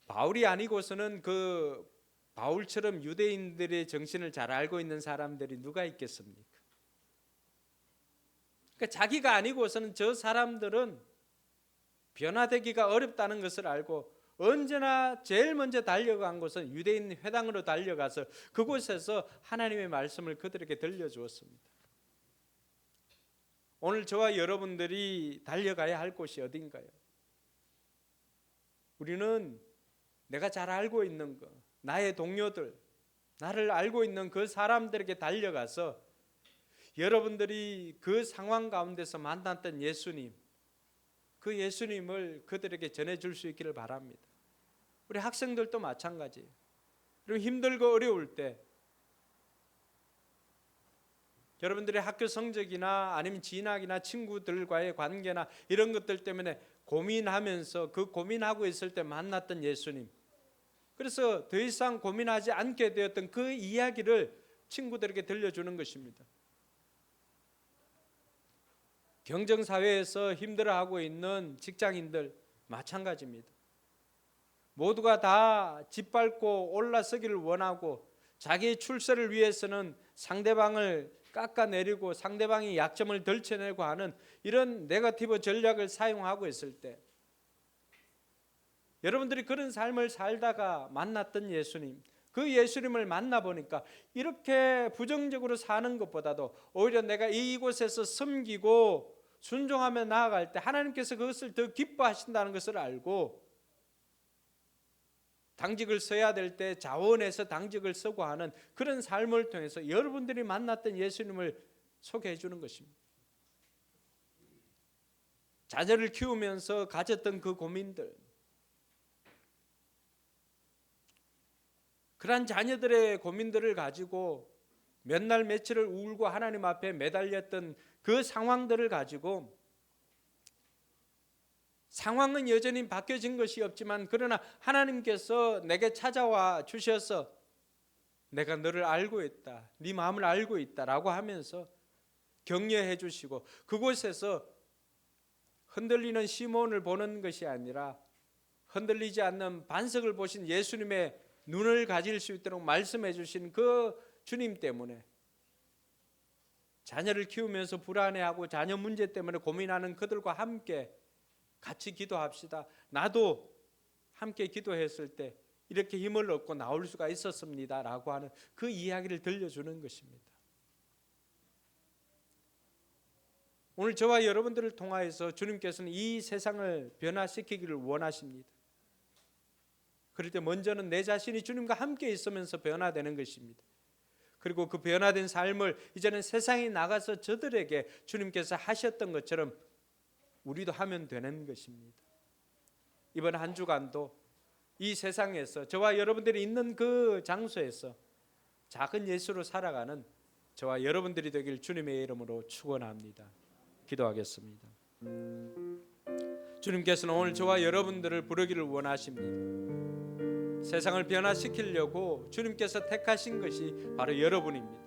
바울이 아니고서는 그 바울처럼 유대인들의 정신을 잘 알고 있는 사람들이 누가 있겠습니까? 그러니까 자기가 아니고서는 저 사람들은 변화되기가 어렵다는 것을 알고 언제나 제일 먼저 달려간 곳은 유대인 회당으로 달려가서 그곳에서 하나님의 말씀을 그들에게 들려주었습니다. 오늘 저와 여러분들이 달려가야 할 곳이 어딘가요? 우리는 내가 잘 알고 있는 것, 나의 동료들, 나를 알고 있는 그 사람들에게 달려가서 여러분들이 그 상황 가운데서 만났던 예수님, 그 예수님을 그들에게 전해줄 수 있기를 바랍니다. 우리 학생들도 마찬가지예요. 그리고 힘들고 어려울 때 여러분들의 학교 성적이나 아니면 진학이나 친구들과의 관계나 이런 것들 때문에 고민하면서 그 고민하고 있을 때 만났던 예수님, 그래서 더 이상 고민하지 않게 되었던 그 이야기를 친구들에게 들려주는 것입니다. 경쟁사회에서 힘들어하고 있는 직장인들 마찬가지입니다. 모두가 다 짓밟고 올라서기를 원하고 자기의 출세를 위해서는 상대방을 깎아내리고 상대방의 약점을 덜쳐내고 하는 이런 네거티브 전략을 사용하고 있을 때 여러분들이 그런 삶을 살다가 만났던 예수님, 그 예수님을 만나보니까 이렇게 부정적으로 사는 것보다도 오히려 내가 이곳에서 섬기고 순종하며 나아갈 때 하나님께서 그것을 더 기뻐하신다는 것을 알고 당직을 써야 될 때 자원해서 당직을 쓰고 하는 그런 삶을 통해서 여러분들이 만났던 예수님을 소개해 주는 것입니다. 자녀를 키우면서 가졌던 그 고민들, 그러한 자녀들의 고민들을 가지고 몇 날 며칠을 울고 하나님 앞에 매달렸던 그 상황들을 가지고 상황은 여전히 바뀌어진 것이 없지만 그러나 하나님께서 내게 찾아와 주셔서 내가 너를 알고 있다, 네 마음을 알고 있다라고 하면서 격려해 주시고 그곳에서 흔들리는 시몬을 보는 것이 아니라 흔들리지 않는 반석을 보신 예수님의 눈을 가질 수 있도록 말씀해 주신 그 주님 때문에 자녀를 키우면서 불안해하고 자녀 문제 때문에 고민하는 그들과 함께 같이 기도합시다. 나도 함께 기도했을 때 이렇게 힘을 얻고 나올 수가 있었습니다 라고 하는 그 이야기를 들려주는 것입니다. 오늘 저와 여러분들을 통하여서 주님께서는 이 세상을 변화시키기를 원하십니다. 그럴 때 먼저는 내 자신이 주님과 함께 있으면서 변화되는 것입니다. 그리고 그 변화된 삶을 이제는 세상에 나가서 저들에게 주님께서 하셨던 것처럼 우리도 하면 되는 것입니다. 이번 한 주간도 이 세상에서 저와 여러분들이 있는 그 장소에서 작은 예수로 살아가는 저와 여러분들이 되길 주님의 이름으로 축원합니다. 기도하겠습니다. 주님께서는 오늘 저와 여러분들을 부르기를 원하십니다. 세상을 변화시키려고 주님께서 택하신 것이 바로 여러분입니다.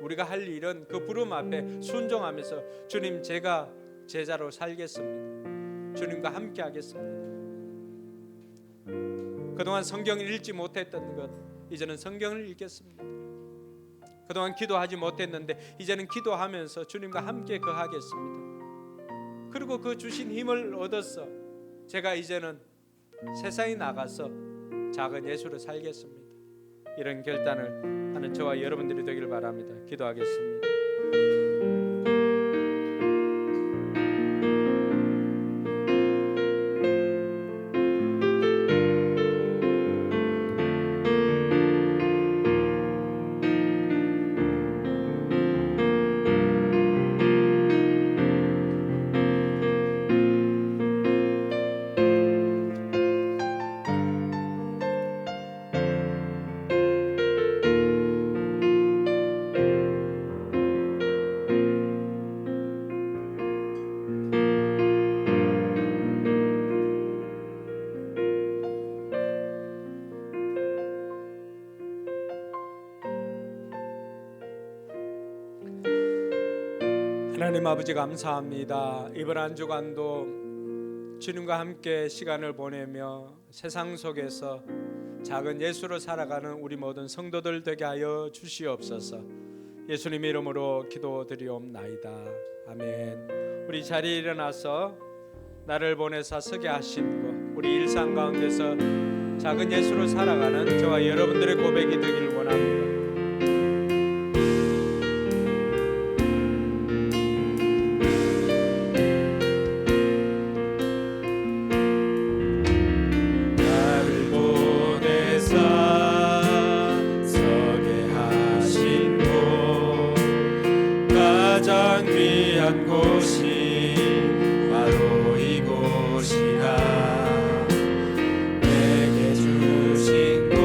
우리가 할 일은 그 부름 앞에 순종하면서 주님, 제가 제자로 살겠습니다. 주님과 함께 하겠습니다. 그동안 성경을 읽지 못했던 것, 이제는 성경을 읽겠습니다. 그동안 기도하지 못했는데 이제는 기도하면서 주님과 함께 거하겠습니다. 그리고 그 주신 힘을 얻어서 제가 이제는 세상에 나가서 작은 예수로 살겠습니다. 이런 결단을 하는 저와 여러분들이 되길 바랍니다. 기도하겠습니다. 하나님 아버지, 감사합니다. 이번 한 주간도 주님과 함께 시간을 보내며 세상 속에서 작은 예수로 살아가는 우리 모든 성도들 되게 하여 주시옵소서. 예수님 이름으로 기도드리옵나이다. 아멘. 우리 자리에 일어나서 나를 보내사 서게 하신 것, 우리 일상 가운데서 작은 예수로 살아가는 저와 여러분들의 고백이 되길 원합니다. 가장 귀한 곳이 바로 이곳이라. 내게 주신 곳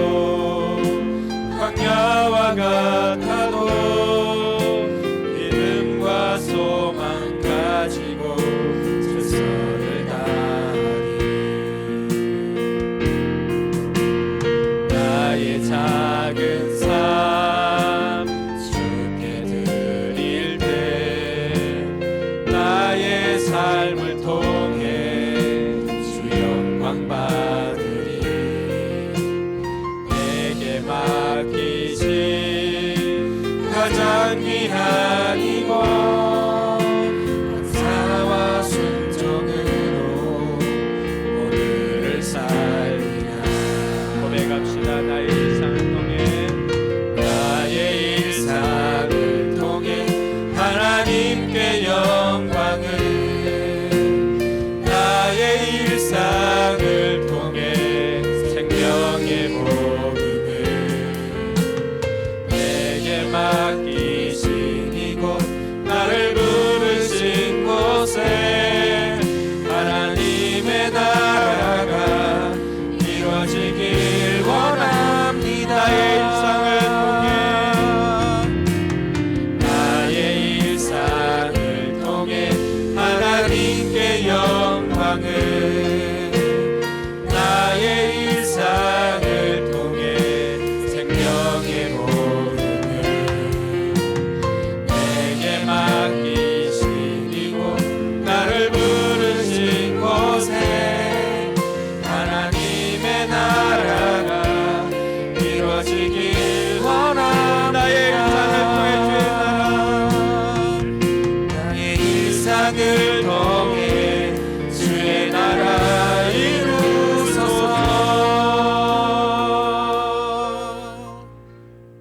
광야와 같아도 믿음과 소망 가지고 최선을 다하리. 나의 작은 삶 주께 드릴 때 나의 삶을 통해 주 영광 받으리. 내게 맡기신 가장 귀한 이곳 감사와 순종으로 오늘을 살리라. 고백합시다. 나의 일상을 통해, 나의 일상을 통해 하나님께 영광을, 나의 일상을 통해 생명의 복음을, 내게 맡기신 이곳 나를 부르신 곳에 하나님의 나라가 이루어지길 원합니다. 나의 일상을 통해 하나님께 영광을, 나의 일상을 통해 생명의 복음을, 내게 맡기신 이곳 나를 부르신 곳에 하나님의 나라가 이루어지길 원합니다. 나의 일상을 통해 주의 나라 이루소서.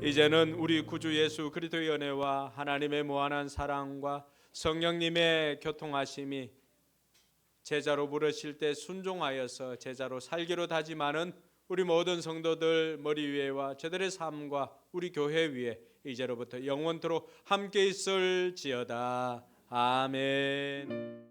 이제는 우리 구주 예수 그리스도의 은혜와 하나님의 무한한 사랑과 성령님의 교통하심이 제자로 부르실 때 순종하여서 제자로 살기로 다짐하는 우리 모든 성도들 머리 위에와 저들의 삶과 우리 교회 위에 이제로부터 영원토록 함께 있을지어다. 아멘.